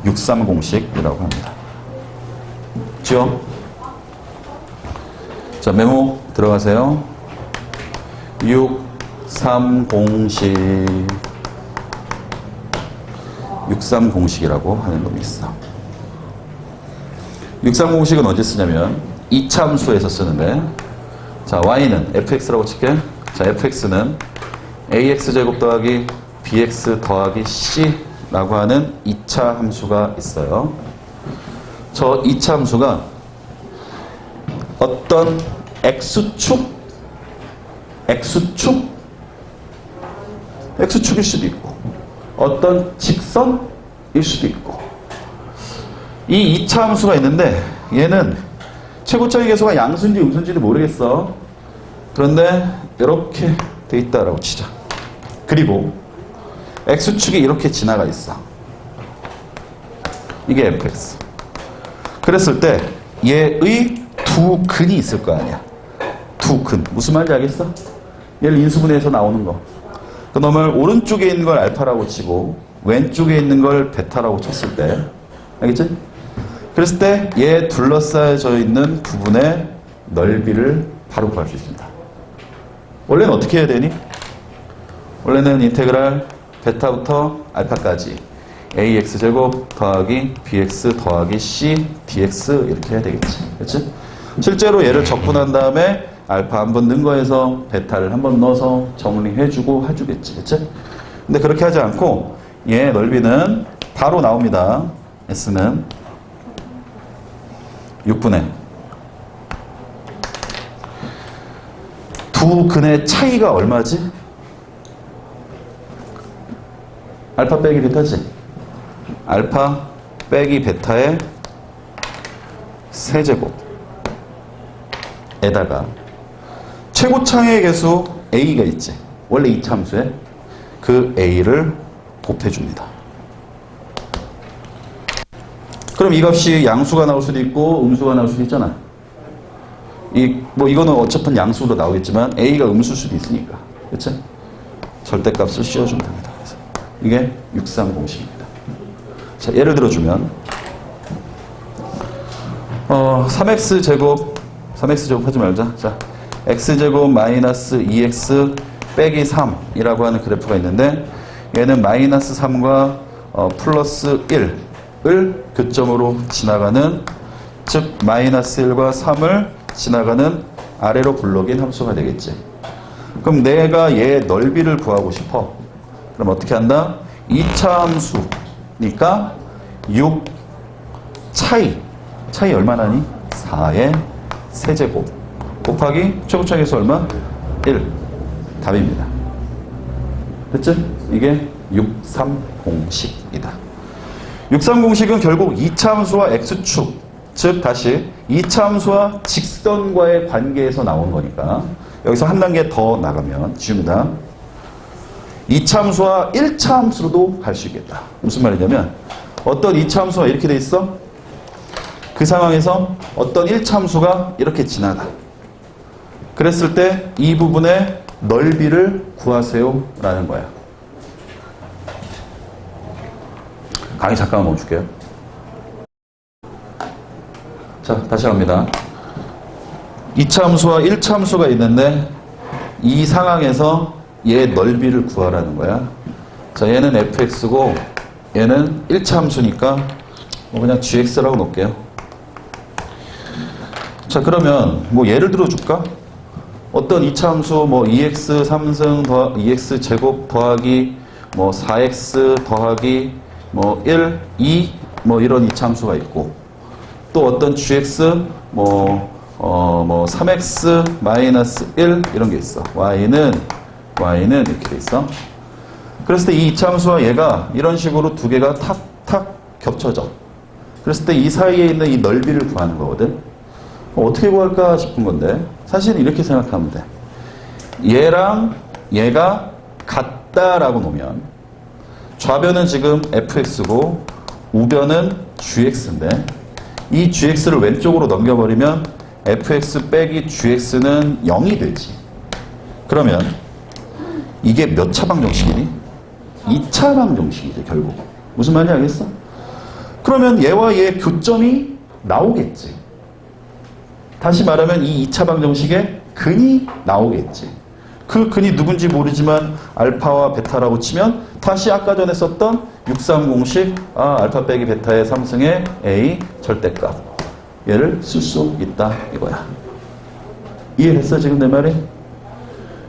Speaker 1: 63공식이라고 합니다. 지워? 자, 메모 들어가세요. 63공식. 63공식이라고 하는 놈이 있어. 63공식은 어디 쓰냐면 2차 함수에서 쓰는데, 자, y는 fx라고 칠게. 자, fx는 ax제곱 더하기 bx 더하기 c라고 하는 2차 함수가 있어요. 저 2차 함수가 어떤 x축일 수도 있고 어떤 직선일 수도 있고 이 2차 함수가 있는데 얘는 최고차의 계수가 양수인지 음수인지를 모르겠어. 그런데 이렇게 돼 있다라고 치자. 그리고 x축이 이렇게 지나가 있어. 이게 fx. 그랬을 때 얘의 두 근이 있을 거 아니야. 두 근. 무슨 말인지 알겠어? 얘를 인수분해해서 나오는 거. 그 놈을 오른쪽에 있는 걸 알파라고 치고 왼쪽에 있는 걸 베타라고 쳤을 때, 알겠지? 그랬을 때 얘 둘러싸여져 있는 부분의 넓이를 바로 구할 수 있습니다. 원래는 어떻게 해야 되니? 원래는 인테그랄 베타부터 알파까지 ax제곱 더하기 bx 더하기 c dx 이렇게 해야 되겠지. 그렇지? 실제로 얘를 적분한 다음에 알파 한번 넣은 거에서 베타를 한번 넣어서 정리해주고 해주겠지. 그치? 근데 그렇게 하지 않고 얘 넓이는 바로 나옵니다. S는 6분의 두 근의 차이가 얼마지? 알파 빼기 베타지? 알파 빼기 베타의 세제곱 에다가 최고차의 계수 a가 있지. 원래 이 함수에 그 a를 곱해줍니다. 그럼 이 값이 양수가 나올 수도 있고 음수가 나올 수도 있잖아. 이거는 어차피 양수로 나오겠지만 a가 음수일 수도 있으니까. 그치? 절대값을 씌워주면 됩니다. 그래서 이게 63공식입니다. 자, 예를 들어주면 3x제곱 하지 말자. 자, x제곱 마이너스 2x 빼기 3이라고 하는 그래프가 있는데 얘는 마이너스 3과 플러스 1을 교점으로 지나가는, 즉 마이너스 1과 3을 지나가는 아래로 굴러긴 함수가 되겠지. 그럼 내가 얘 넓이를 구하고 싶어. 그럼 어떻게 한다? 2차 함수니까 6 차이 얼마나니? 4의 세제곱 곱하기 최고차의 계수 얼마? 1. 답입니다. 됐죠? 이게 63공식이다. 63공식은 결국 2차 함수와 x축, 즉 다시 2차 함수와 직선과의 관계에서 나온 거니까 여기서 한 단계 더 나가면 지웁니다. 2차 함수와 1차 함수로도 갈 수 있겠다. 무슨 말이냐면 어떤 2차 함수가 이렇게 돼 있어? 그 상황에서 어떤 1차 함수가 이렇게 지나가. 그랬을 때 이 부분의 넓이를 구하세요 라는 거야. 강의 잠깐만 멈출게요. 자, 다시 갑니다. 2차 함수와 1차 함수가 있는데 이 상황에서 얘 넓이를 구하라는 거야. 자, 얘는 fx고 얘는 1차 함수니까 뭐 그냥 gx라고 놓을게요. 자, 그러면 뭐 예를 들어 줄까? 어떤 2차 함수 뭐 2x 3승 2x 제곱 더하기 뭐 4x 더하기 뭐 1, 2 뭐 이런 2차 함수가 있고 또 어떤 gx 뭐 3x 마이너스 1 이런 게 있어. y는 이렇게 돼 있어. 그랬을 때 이 2차 함수와 얘가 이런 식으로 두 개가 탁탁 겹쳐져. 그랬을 때 이 사이에 있는 이 넓이를 구하는 거거든. 어떻게 구할까 싶은 건데 사실 이렇게 생각하면 돼. 얘랑 얘가 같다라고 놓으면 좌변은 지금 fx고 우변은 gx인데 이 gx를 왼쪽으로 넘겨버리면 fx 빼기 gx는 0이 되지. 그러면 이게 몇 차 방정식이니? 2차 방정식이지 결국. 무슨 말인지 알겠어? 그러면 얘와 얘의 교점이 나오겠지. 다시 말하면 이 2차 방정식에 근이 나오겠지. 그 근이 누군지 모르지만 알파와 베타라고 치면 다시 아까 전에 썼던 63공식 알파 빼기 베타의 3승의 A 절대값 얘를 쓸 수 있다 이거야. 이해했어 지금 내 말이?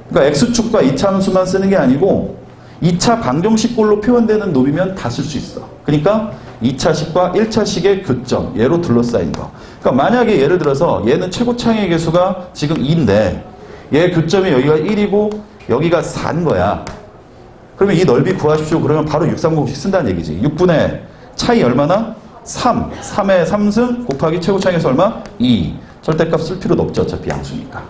Speaker 1: 그러니까 x축과 2차 함수만 쓰는 게 아니고 2차 방정식꼴로 표현되는 놈이면 다 쓸 수 있어. 그러니까 2차식과 1차식의 교점 얘로 둘러싸인 거. 그러니까 만약에 예를 들어서 얘는 최고창의 개수가 지금 2인데 얘 교점이 여기가 1이고 여기가 4인 거야. 그러면 이 넓이 구하십시오. 그러면 바로 63공식 쓴다는 얘기지. 6분의 차이 얼마나? 3. 3의 3승 곱하기 최고창의 개수 얼마? 2. 절대값 쓸 필요도 없죠. 어차피 양수니까.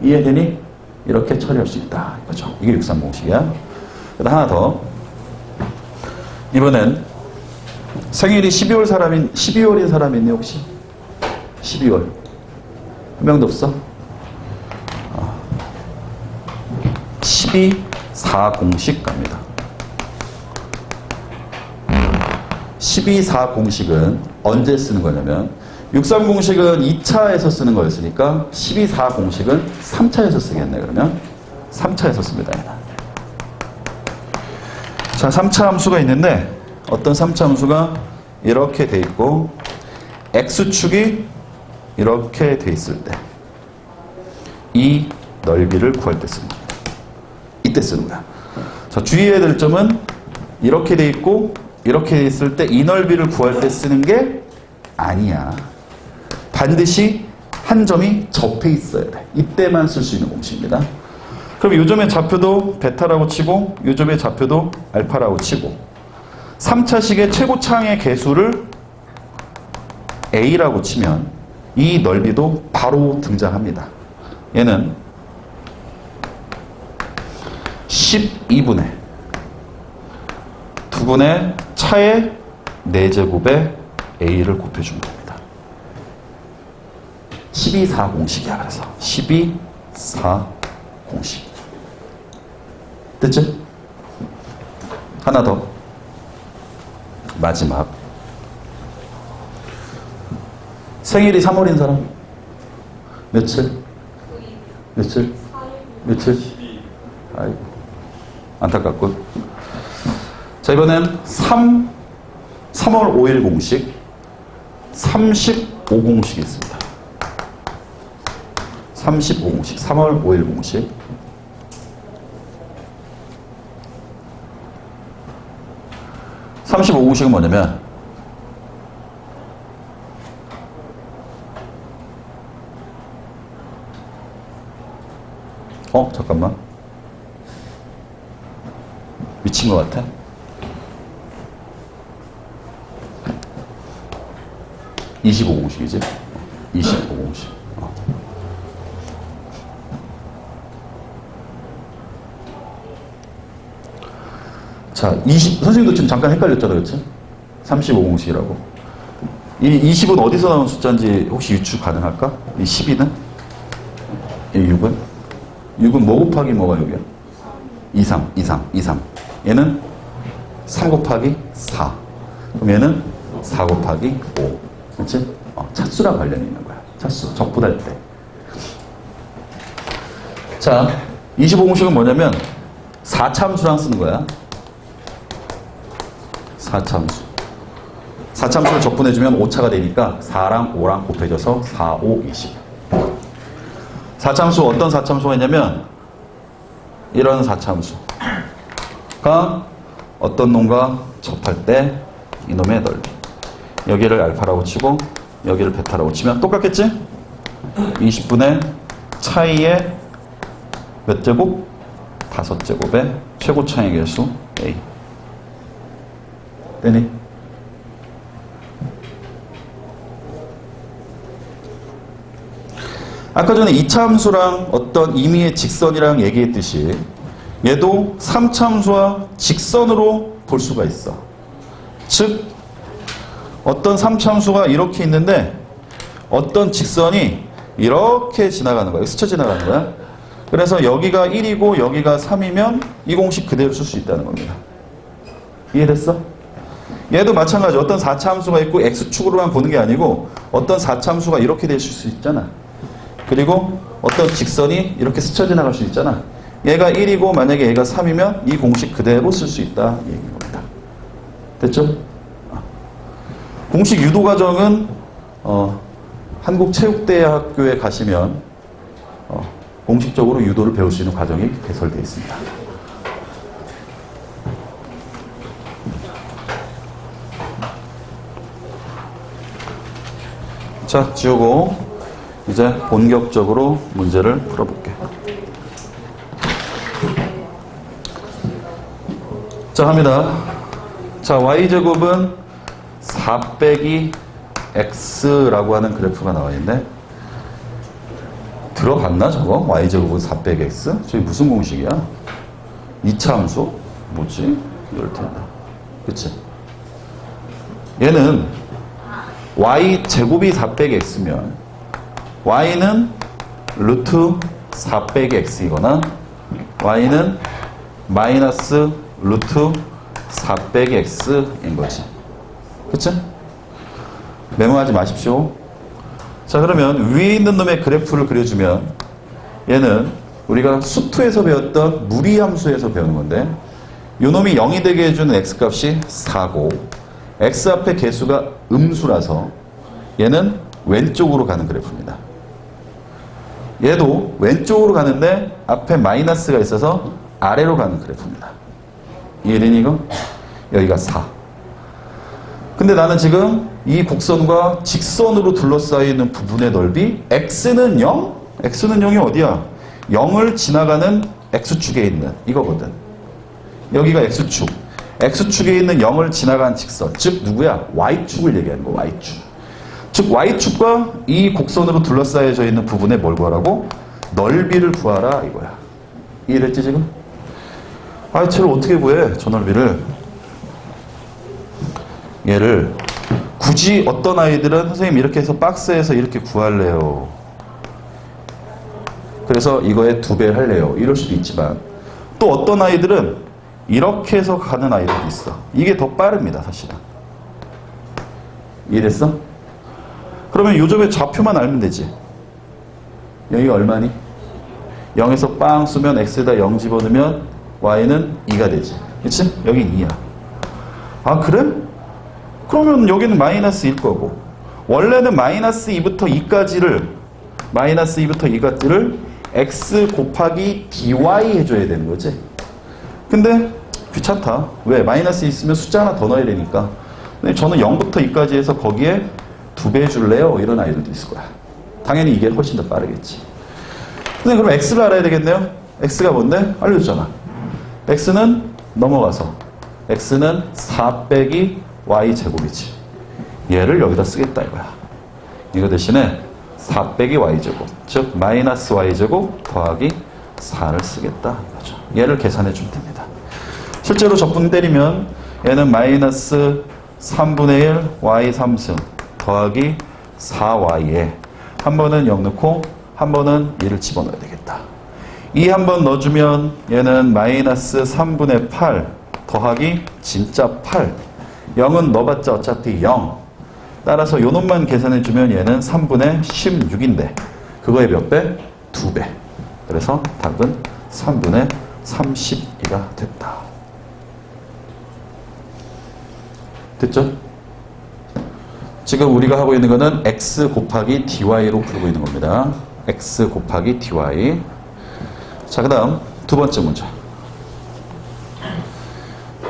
Speaker 1: 이해되니? 이렇게 처리할 수 있다. 이거죠. 이게 63공식이야. 하나 더. 이번엔 생일이 12월인 사람 있니 혹시? 12월. 한 명도 없어? 12.4공식 갑니다. 12.4공식은 언제 쓰는 거냐면 63공식은 2차에서 쓰는 거였으니까 12.4공식은 3차에서 쓰겠네. 그러면 3차에서 씁니다. 자, 3차 함수가 있는데 어떤 3차 함수가 이렇게 돼 있고 x축이 이렇게 돼 있을 때 이 넓이를 구할 때 쓰는 겁니다. 이때 쓰는 거야. 자, 주의해야 될 점은 이렇게 돼 있고 이렇게 돼 있을 때 이 넓이를 구할 때 쓰는 게 아니야. 반드시 한 점이 접해 있어야 돼. 이때만 쓸 수 있는 공식입니다. 그럼 요점의 좌표도 베타라고 치고 요점의 좌표도 알파라고 치고 3차식의 최고창의 개수를 A라고 치면 이 넓이도 바로 등장합니다. 얘는 12분의 2분의 차의 4제곱에 A를 곱해주면 됩니다. 12.4공식이야. 그래서 12.4공식. 됐죠? 하나 더. 마지막. 생일이 3월인 사람? 며칠? 며칠? 며칠? 아이고. 안타깝군. 자, 이번엔 3월 5일 공식, 35공식이 있습니다. 35공식, 3월 5일 공식. (35공식은) 뭐냐면 잠깐만 미친 것 같아? (25공식이지) 25공식. 자, 선생님도 지금 잠깐 헷갈렸잖아, 그렇지? 35공식이라고. 이 20은 어디서 나온 숫자인지 혹시 유추 가능할까? 이 12는? 이 6은? 6은 뭐 곱하기 뭐가 여기야? 2, 3. 얘는 3 곱하기 4. 그럼 얘는 4 곱하기 5. 그렇지? 차수랑 관련이 있는 거야. 차수, 적분할 때. 자, 25공식은 뭐냐면 4참수랑 쓰는 거야. 4참수. 4참수를 적분해주면 5차가 되니까 4랑 5랑 곱해져서 4, 5, 20. 4참수 어떤 4참수가 있냐면 이런 4참수가 어떤 놈과 접할 때 이놈의 넓이. 여기를 알파라고 치고 여기를 베타라고 치면 똑같겠지? 20분의 차이의 몇 제곱? 5제곱의 최고 차이 개수 A. 되니? 아까 전에 2차함수랑 어떤 임의의 직선이랑 얘기했듯이 얘도 3차함수와 직선으로 볼 수가 있어. 즉 어떤 3차함수가 이렇게 있는데 어떤 직선이 이렇게 지나가는 거야. 스쳐 지나가는 거야. 그래서 여기가 1이고 여기가 3이면 이 공식 그대로 쓸 수 있다는 겁니다. 이해됐어? 얘도 마찬가지. 어떤 4차 함수가 있고 x축으로만 보는 게 아니고 어떤 4차 함수가 이렇게 되실 수 있잖아. 그리고 어떤 직선이 이렇게 스쳐 지나갈 수 있잖아. 얘가 1이고 만약에 얘가 3이면 이 공식 그대로 쓸 수 있다 얘기인 겁니다. 됐죠? 공식 유도 과정은 한국체육대학교에 가시면 공식적으로 유도를 배울 수 있는 과정이 개설되어 있습니다. 자, 지우고 이제 본격적으로 문제를 풀어볼게. 자, 합니다. 자, y제곱은 4 빼기 x라고 하는 그래프가 나와 있네. 들어봤나 저거? y제곱은 4 빼기 x? 저기 무슨 공식이야? 2차 함수? 뭐지? 이럴 텐데. 그치? 얘는 y제곱이 4 빼기 x면 y는 루트 4 빼기 x이거나 y는 마이너스 루트 4 빼기 x인 거지. 그치? 메모하지 마십시오. 자, 그러면 위에 있는 놈의 그래프를 그려주면 얘는 우리가 수투에서 배웠던 무리함수에서 배우는 건데 이 놈이 0이 되게 해주는 x값이 4고 x 앞에 개수가 음수라서 얘는 왼쪽으로 가는 그래프입니다. 얘도 왼쪽으로 가는데 앞에 마이너스가 있어서 아래로 가는 그래프입니다. 이해되니 이거? 여기가 4. 근데 나는 지금 이 곡선과 직선으로 둘러싸여 있는 부분의 넓이 x는 0? x는 0이 어디야? 0을 지나가는 x축에 있는 이거거든. 여기가 x축. x축에 있는 0을 지나간 직선. 즉 누구야? y축을 얘기하는 거. y축. 즉 y축과 이 곡선으로 둘러싸여져 있는 부분에 뭘 구하라고? 넓이를 구하라 이거야. 이해됐지 지금? 쟤를 어떻게 구해? 저 넓이를. 얘를 굳이 어떤 아이들은 선생님 이렇게 해서 박스에서 이렇게 구할래요. 그래서 이거에 2배 할래요. 이럴 수도 있지만 또 어떤 아이들은 이렇게 해서 가는 아이들도 있어. 이게 더 빠릅니다 사실은. 이해됐어? 그러면 요즘에 좌표만 알면 되지. 여기가 얼마니? 0에서 빵 쏘면 x에다 0 집어넣으면 y는 2가 되지. 그치? 여긴 2야. 아 그래? 그러면 여기는 마이너스 1 거고 원래는 마이너스 2부터 2까지를 x 곱하기 dy 해줘야 되는 거지. 근데 귀찮다. 왜? 마이너스 있으면 숫자 하나 더 넣어야 되니까. 근데 저는 0부터 2까지 해서 거기에 2배 해줄래요? 이런 아이들도 있을 거야. 당연히 이게 훨씬 더 빠르겠지. 근데 그럼 x를 알아야 되겠네요. x가 뭔데? 알려줬잖아. x는 넘어가서 x는 4 빼기 y제곱이지. 얘를 여기다 쓰겠다 이거야. 이거 대신에 4 빼기 y제곱, 즉 마이너스 y제곱 더하기 4를 쓰겠다 이거죠. 얘를 계산해 주면 됩니다. 실제로 적분 때리면 얘는 마이너스 3분의 1 y 3승 더하기 4y에 한 번은 0 넣고 한 번은 1을 집어넣어야 되겠다. 2 한 번 넣어주면 얘는 마이너스 3분의 8 더하기 진짜 8. 0은 넣어봤자 어차피 0. 따라서 요 놈만 계산해주면 얘는 3분의 16인데 그거의 몇 배? 2배. 그래서 답은 3분의 32가 됐다. 됐죠? 지금 우리가 하고 있는 거는 x 곱하기 dy로 풀고 있는 겁니다. x 곱하기 dy. 자, 그 다음 두 번째 문제.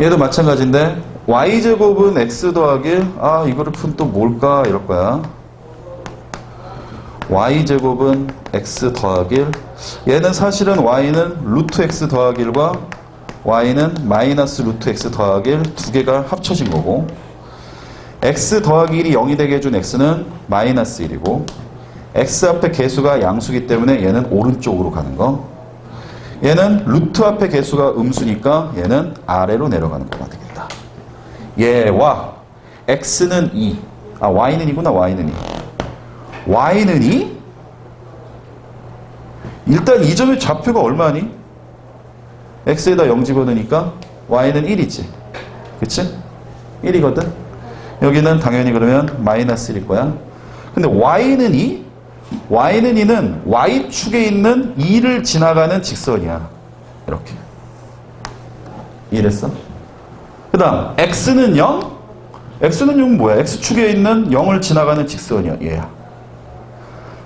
Speaker 1: 얘도 마찬가지인데 y제곱은 x 더하기 이거를 푼 또 뭘까 이럴 거야. y제곱은 x 더하기 얘는 사실은 y는 루트 x 더하기 1과 y는 마이너스 루트 x 더하기 1 두 개가 합쳐진 거고 x 더하기 1이 0이 되게 해준 x는 마이너스 1이고 x 앞에 개수가 양수기 때문에 얘는 오른쪽으로 가는 거. 얘는 루트 앞에 개수가 음수니까 얘는 아래로 내려가는 거가 되겠다. 얘와 x는 2. y는 2구나. y는 2. y는 2? 일단 이 점의 좌표가 얼마니? x에다 0 집어넣으니까 y는 1이지. 그치? 1이거든. 여기는 당연히 그러면 마이너스 1일 거야. 근데 y는 2? y는 2는 y축에 있는 2를 지나가는 직선이야. 이렇게. 이해됐어? 그 다음 x는 0? x는 0은 뭐야? x축에 있는 0을 지나가는 직선이야. 얘야.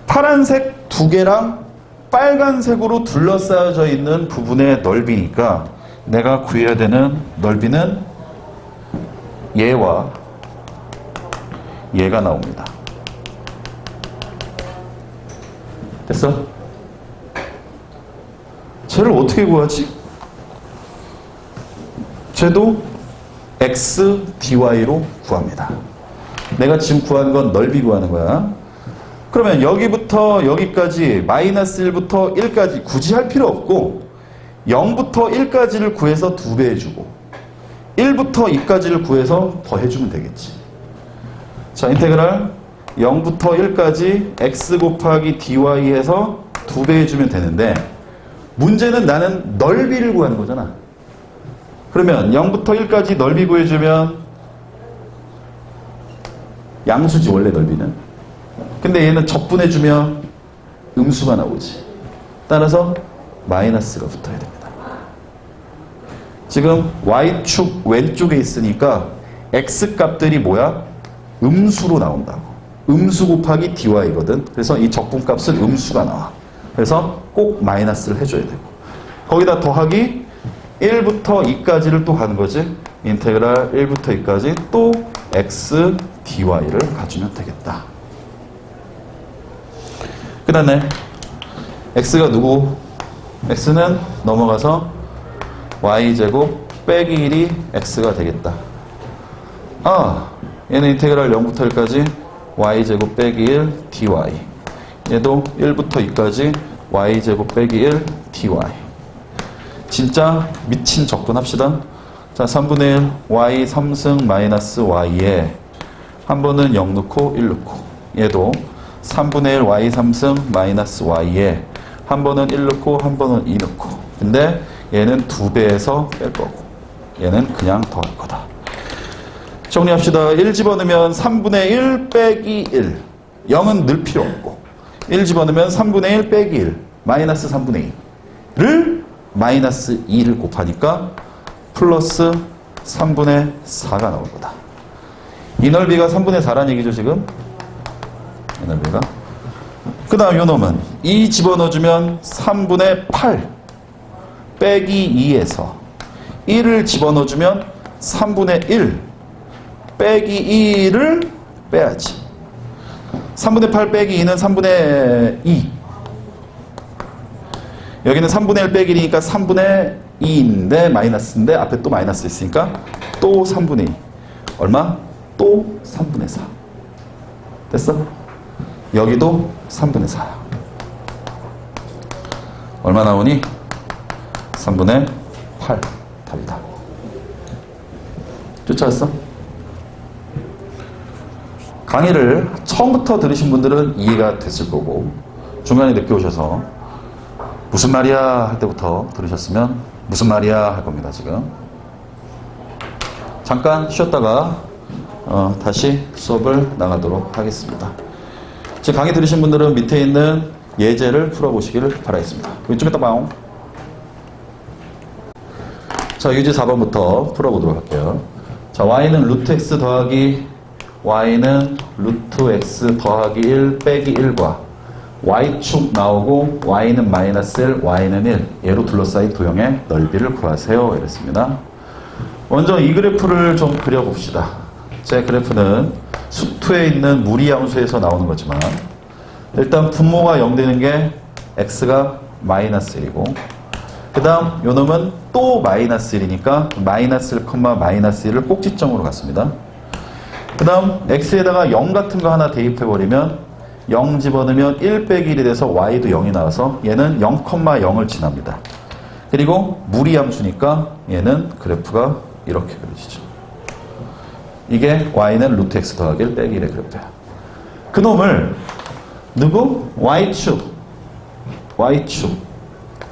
Speaker 1: 파란색 두 개랑 빨간색으로 둘러싸여져 있는 부분의 넓이니까 내가 구해야 되는 넓이는 얘와 얘가 나옵니다. 됐어? 쟤를 어떻게 구하지? 쟤도 x dy로 구합니다. 내가 지금 구한 건 넓이 구하는 거야. 그러면 여기부터 여기까지 마이너스 1부터 1까지 굳이 할 필요 없고 0부터 1까지를 구해서 2배 해주고 1부터 2까지를 구해서 더 해주면 되겠지. 자, 인테그랄 0부터 1까지 x 곱하기 dy 해서 2배 해주면 되는데 문제는 나는 넓이를 구하는 거잖아. 그러면 0부터 1까지 넓이 구해주면 양수지 원래 넓이는. 근데 얘는 적분해주면 음수가 나오지. 따라서 마이너스가 붙어야 됩니다. 지금 y축 왼쪽에 있으니까 x 값들이 뭐야? 음수로 나온다고. 음수 곱하기 dy거든. 그래서 이 적분값은 음수가 나와. 그래서 꼭 마이너스를 해줘야 되고 거기다 더하기 1부터 2까지를 또 가는 거지. 인테그랄 1부터 2까지 또 x dy를 가주면 되겠다. 그 다음에 x가 누구? x는 넘어가서 y제곱 빼기 1이 x가 되겠다. 얘는 인테그랄 0부터 1까지 y제곱 빼기 1 dy. 얘도 1부터 2까지 y제곱 빼기 1 dy. 진짜 미친 적분합시다. 자, 3분의 1 y 3승 마이너스 y에 한 번은 0 넣고 1 넣고 얘도 3분의 1 y 3승 마이너스 y에 한 번은 1 넣고 한 번은 2 넣고 근데 얘는 2배에서 뺄 거고 얘는 그냥 더할 거다. 정리합시다. 1 집어넣으면 3분의 1 빼기 1 0은 넣을 필요 없고 1 집어넣으면 3분의 1 빼기 1 마이너스 3분의 2를 마이너스 2를 곱하니까 플러스 3분의 4가 나올 거다. 이 넓이가 3분의 4라는 얘기죠 지금. 이 넓이가. 그 다음 요 놈은 2 집어넣어주면 3분의 8 빼기 2에서 1을 집어넣어주면 3분의 1 빼기 2를 빼야지. 3분의 8 빼기 2는 3분의 2. 여기는 3분의 1 빼기 2니까 3분의 2인데 마이너스인데 앞에 또 마이너스 있으니까 또 3분의 2. 얼마? 또 3분의 4. 됐어? 여기도 3분의 4야. 얼마 나오니? 3분의 8 답이다. 쫓아왔어? 강의를 처음부터 들으신 분들은 이해가 됐을 거고 중간에 늦게 오셔서 무슨 말이야 할 때부터 들으셨으면 무슨 말이야 할 겁니다. 지금 잠깐 쉬었다가 다시 수업을 나가도록 하겠습니다. 지금 강의 들으신 분들은 밑에 있는 예제를 풀어보시기를 바라겠습니다. 좀 이따 봐요. 자, 유지 4번부터 풀어보도록 할게요. 자, y는 루트 x 더하기 y는 루트 x 더하기 1 빼기 1과 y축 나오고 y는 마이너스 1, y는 1 얘로 둘러싸인 도형의 넓이를 구하세요. 이랬습니다. 먼저 이 그래프를 좀 그려봅시다. 제 그래프는 수투에 있는 무리함수에서 나오는 거지만 일단 분모가 0 되는 게 x가 마이너스 1이고 그 다음 요 놈은 또 마이너스 1이니까 마이너스 1, 마이너스 1을 꼭지점으로 갔습니다. 그 다음 x에다가 0 같은 거 하나 대입해버리면 0 집어넣으면 1 빼기 1이 돼서 y도 0이 나와서 얘는 0,0을 지납니다. 그리고 무리함수니까 얘는 그래프가 이렇게 그려지죠. 이게 y는 루트 x 더하기 1 빼기 1의 그래프야. 그놈을 누구? y축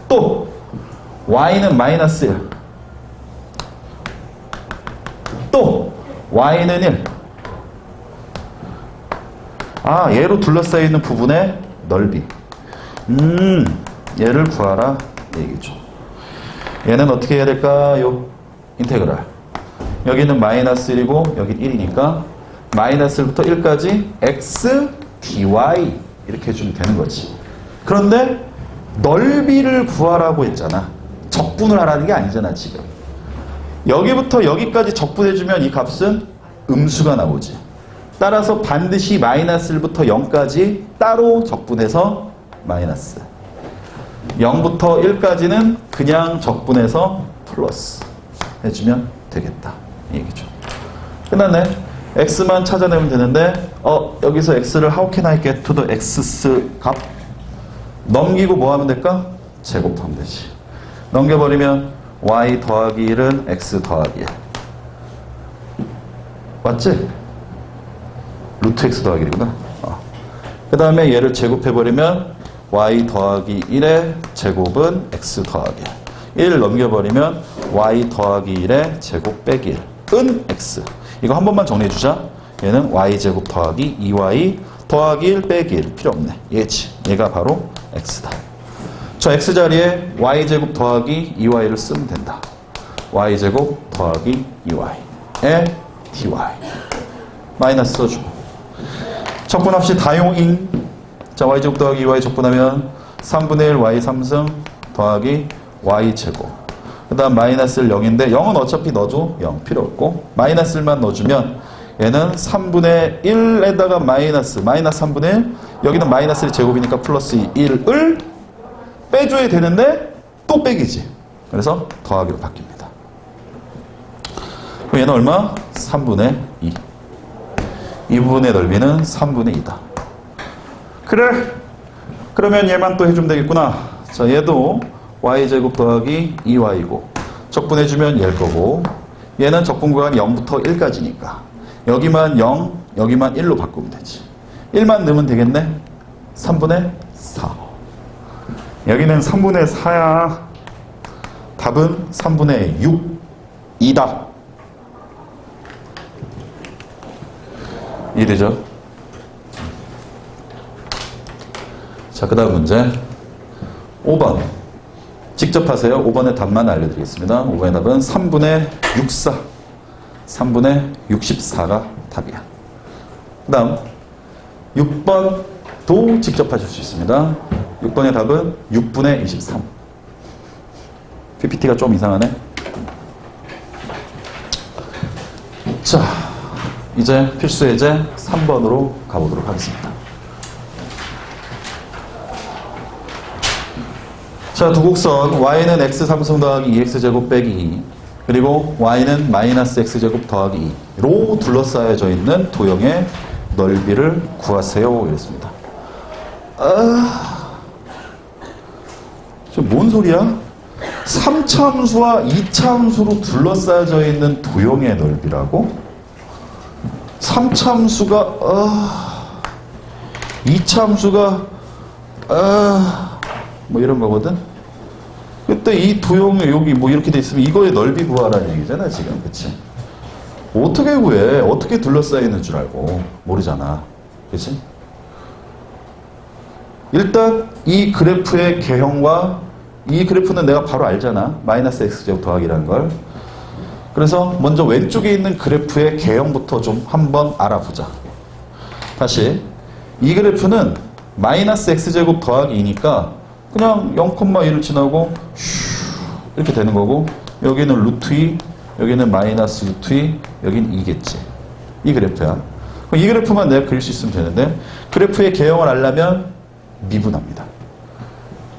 Speaker 1: 또 y는 마이너스 1 또 y는 1 얘로 둘러싸여 있는 부분의 넓이 얘를 구하라 얘기죠. 얘는 어떻게 해야 될까요? 인테그랄 여기는 마이너스 1이고 여기 1이니까 마이너스 1부터 1까지 x dy 이렇게 해주면 되는 거지. 그런데 넓이를 구하라고 했잖아. 적분을 하라는 게 아니잖아 지금. 여기부터 여기까지 적분해주면 이 값은 음수가 나오지. 따라서 반드시 마이너스 1부터 0까지 따로 적분해서 마이너스 0부터 1까지는 그냥 적분해서 플러스 해주면 되겠다 이 얘기죠. 끝났네. x만 찾아내면 되는데 여기서 x를 how can I get to the x 값 넘기고 뭐 하면 될까? 제곱하면 되지. 넘겨버리면 y 더하기 1은 x 더하기 1 맞지? 루트 x 더하기 1이구나. 그 다음에 얘를 제곱해버리면 y 더하기 1의 제곱은 x 더하기 1 넘겨버리면 y 더하기 1의 제곱 빼기 1은 x. 이거 한 번만 정리해주자. 얘는 y제곱 더하기 2y 더하기 1 빼기 1 필요 없네. 얘지. 얘가 바로 x다. 저 x 자리에 y제곱 더하기 2y를 쓰면 된다. y제곱 더하기 2y의 dy 마이너스 써주고 적분합시 다용잉. 자, y제곱 더하기 2y 적분하면 3분의 1 y 3승 더하기 y제곱 그 다음 마이너스 1 0인데 0은 어차피 넣어줘 0 필요 없고 마이너스 1만 넣어주면 얘는 3분의 1에다가 마이너스 3분의 1 여기는 마이너스 1 제곱이니까 플러스 1을 빼줘야 되는데 또 빼기지. 그래서 더하기로 바뀝니다. 그럼 얘는 얼마? 3분의 2. 이 부분의 넓이는 3분의 2다. 그래. 그러면 얘만 또 해주면 되겠구나. 자, 얘도 y제곱 더하기 2y고 적분해주면 얘일 거고 얘는 적분 구간이 0부터 1까지니까 여기만 0, 여기만 1로 바꾸면 되지. 1만 넣으면 되겠네. 3분의 4. 여기는 3분의 4야. 답은 3분의 6이다. 이해되죠? 자, 그 다음 문제 5번 직접 하세요. 5번의 답만 알려드리겠습니다. 5번의 답은 3분의 64 3분의 64가 답이야. 그 다음 6번도 직접 하실 수 있습니다. 6번의 답은 6분의 23 PPT가 좀 이상하네. 자, 이제 필수 예제 3번으로 가보도록 하겠습니다. 자, 두 곡선 y는 x 3승 더하기 2x제곱 빼기 2 그리고 y는 마이너스 x제곱 더하기 2로 둘러싸여져 있는 도형의 넓이를 구하세요. 이랬습니다. 저 뭔 소리야? 3차 함수와 2차 함수로 둘러싸여져 있는 도형의 넓이라고? 3차 함수가 2차 함수가 뭐 이런 거거든? 그때 이 도형이 여기 뭐 이렇게 돼 있으면 이거의 넓이 구하라는 얘기잖아 지금. 그치? 어떻게 구해? 어떻게 둘러싸이는 줄 알고 모르잖아. 그치? 일단 이 그래프의 개형과 이 그래프는 내가 바로 알잖아. 마이너스 x제곱 더하기라는 걸. 그래서 먼저 왼쪽에 있는 그래프의 개형부터 좀 한번 알아보자. 다시 이 그래프는 마이너스 x제곱 더하기 2니까 그냥 0,1을 지나고 이렇게 되는 거고 여기는 루트 2, 여기는 마이너스 루트 2, 여기는 2겠지. 이 그래프야. 그럼 이 그래프만 내가 그릴 수 있으면 되는데 그래프의 개형을 알려면 미분합니다.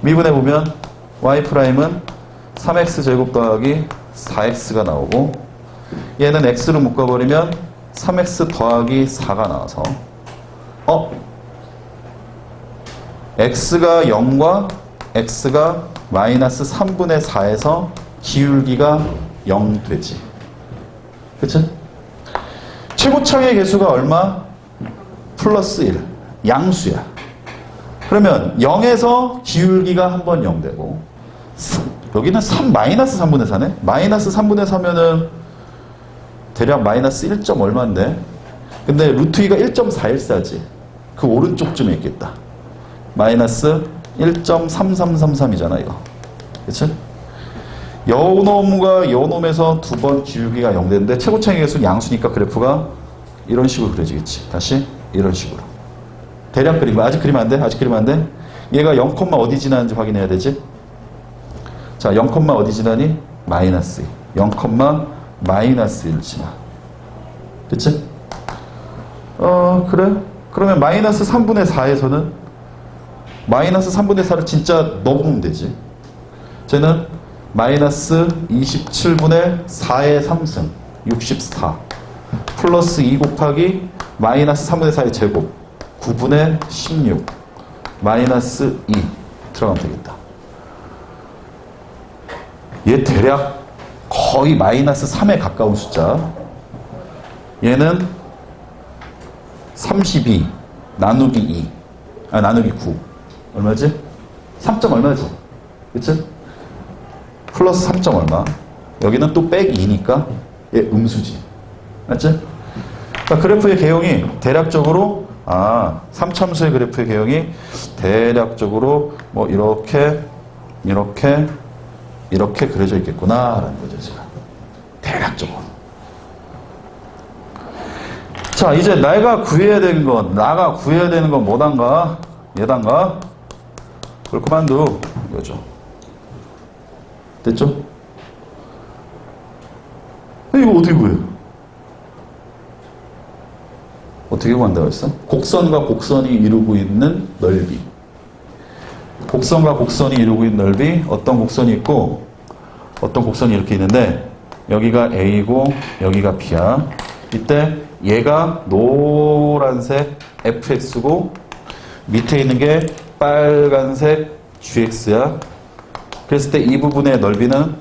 Speaker 1: 미분해보면 y'은 3x제곱 더하기 4x가 나오고 얘는 x로 묶어버리면 3x 더하기 4가 나와서 x가 0과 x가 마이너스 3분의 4에서 기울기가 0 되지. 그치? 최고창의 개수가 얼마? 플러스 1. 양수야. 그러면 0에서 기울기가 한 번 0 되고 여기는 3, 마이너스 3분의 4네? 마이너스 3분의 4면은 대략 마이너스 1. 얼마인데? 근데 루트 2가 1.414지. 그 오른쪽쯤에 있겠다. 마이너스 1.3333이잖아 이거. 그치? 여놈과 여놈에서 두 번 기울기가 0 되는데 최고창의 개수는 양수니까 그래프가 이런 식으로 그려지겠지. 다시 이런 식으로. 대략 그림. 아직 그리면 안 돼? 아직 그리면 안 돼? 얘가 0, 어디 지나는지 확인해야 되지? 자, 0, 어디 지나니? 마이너스 2. 0, 마이너스 1 지나. 그치? 그래? 그러면 마이너스 3분의 4에서는 마이너스 3분의 4를 진짜 넣어보면 되지. 쟤는 마이너스 27분의 4의 3승 64 플러스 2 곱하기 마이너스 3분의 4의 제곱 9분의 16 마이너스 2 들어가면 되겠다. 얘 대략 거의 마이너스 3에 가까운 숫자. 얘는 32 나누기 2 나누기 9 얼마지? 3. 얼마지? 그치? 플러스 3. 얼마. 여기는 또 빼기 2니까 얘 음수지. 맞지? 그러니까 그래프의 개형이 대략적으로 3참수의 그래프의 개형이 대략적으로 뭐 이렇게 그려져 있겠구나 라는 거죠 지금. 대략적으로. 자, 이제 나가 구해야 되는 건 뭐단가? 얘단가? 그걸 그만둬. 이거죠. 됐죠? 이거 어떻게 구해? 어떻게 구한다고 했어? 곡선과 곡선이 이루고 있는 넓이. 곡선과 곡선이 이루고 있는 넓이. 어떤 곡선이 있고 어떤 곡선이 이렇게 있는데 여기가 A고 여기가 B야. 이때 얘가 노란색 fx고 밑에 있는 게 빨간색 gx야. 그랬을 때 이 부분의 넓이는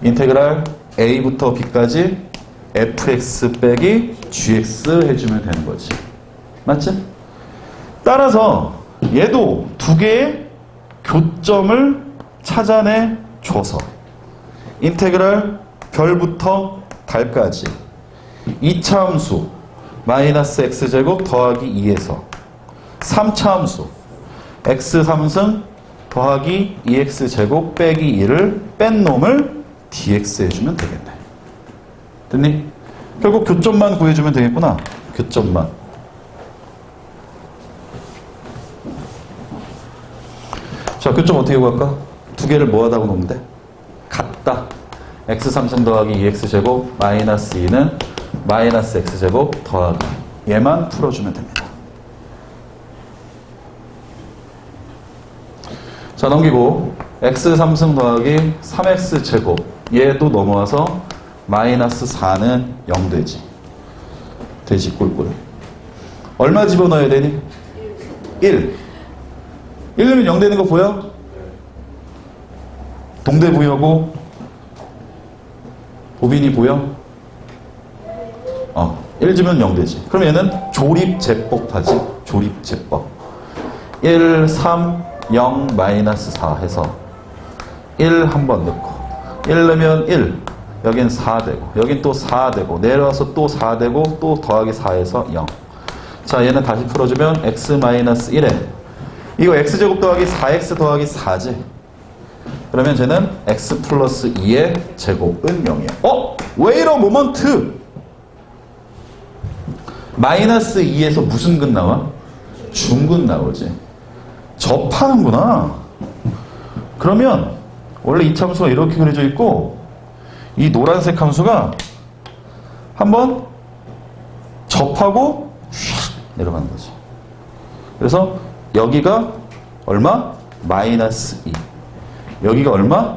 Speaker 1: 인테그랄 a부터 b까지 fx 빼기 gx 해주면 되는 거지. 맞지? 따라서 얘도 두 개의 교점을 찾아내 줘서 인테그랄 별부터 달까지 2차 함수 마이너스 x제곱 더하기 2에서 3차 함수 x 3승 더하기 2x제곱 빼기 2를 뺀 놈을 dx 해주면 되겠네. 됐니? 결국 교점만 구해주면 되겠구나. 교점만. 자, 교점 어떻게 구할까? 두 개를 뭐 하다고 놓으면 돼? 같다. x 3승 더하기 2x제곱 마이너스 2는 마이너스 x제곱 더하기 얘만 풀어주면 됩니다. 자, 넘기고 x 3승 더하기 3x 제곱 얘도 넘어와서 마이너스 4는 0 되지. 되지 꿀꿀. 얼마 집어넣어야 되니? 1. 1이면 0 되는 거 보여? 동대부여고 보빈이 보여? 1 집으면 0 되지. 그럼 얘는 조립제법하지. 조립제법. 1, 3, 0, 마이너스 4 해서 1 한 번 넣고 1 넣으면 1. 여긴 4 되고 여긴 또 4 되고 내려와서 또 4 되고 또 더하기 4에서 0. 자, 얘는 다시 풀어주면 x 마이너스 1에 이거 x제곱 더하기 4x 더하기 4지. 그러면 쟤는 x 플러스 2의 제곱은 0이야. 왜 이러 모먼트? 마이너스 2에서 무슨 근 나와? 중근 나오지. 접하는구나. 그러면 원래 이 함수가 이렇게 그려져 있고 이 노란색 함수가 한번 접하고 샥 내려가는 거지. 그래서 여기가 얼마? 마이너스 2. 여기가 얼마?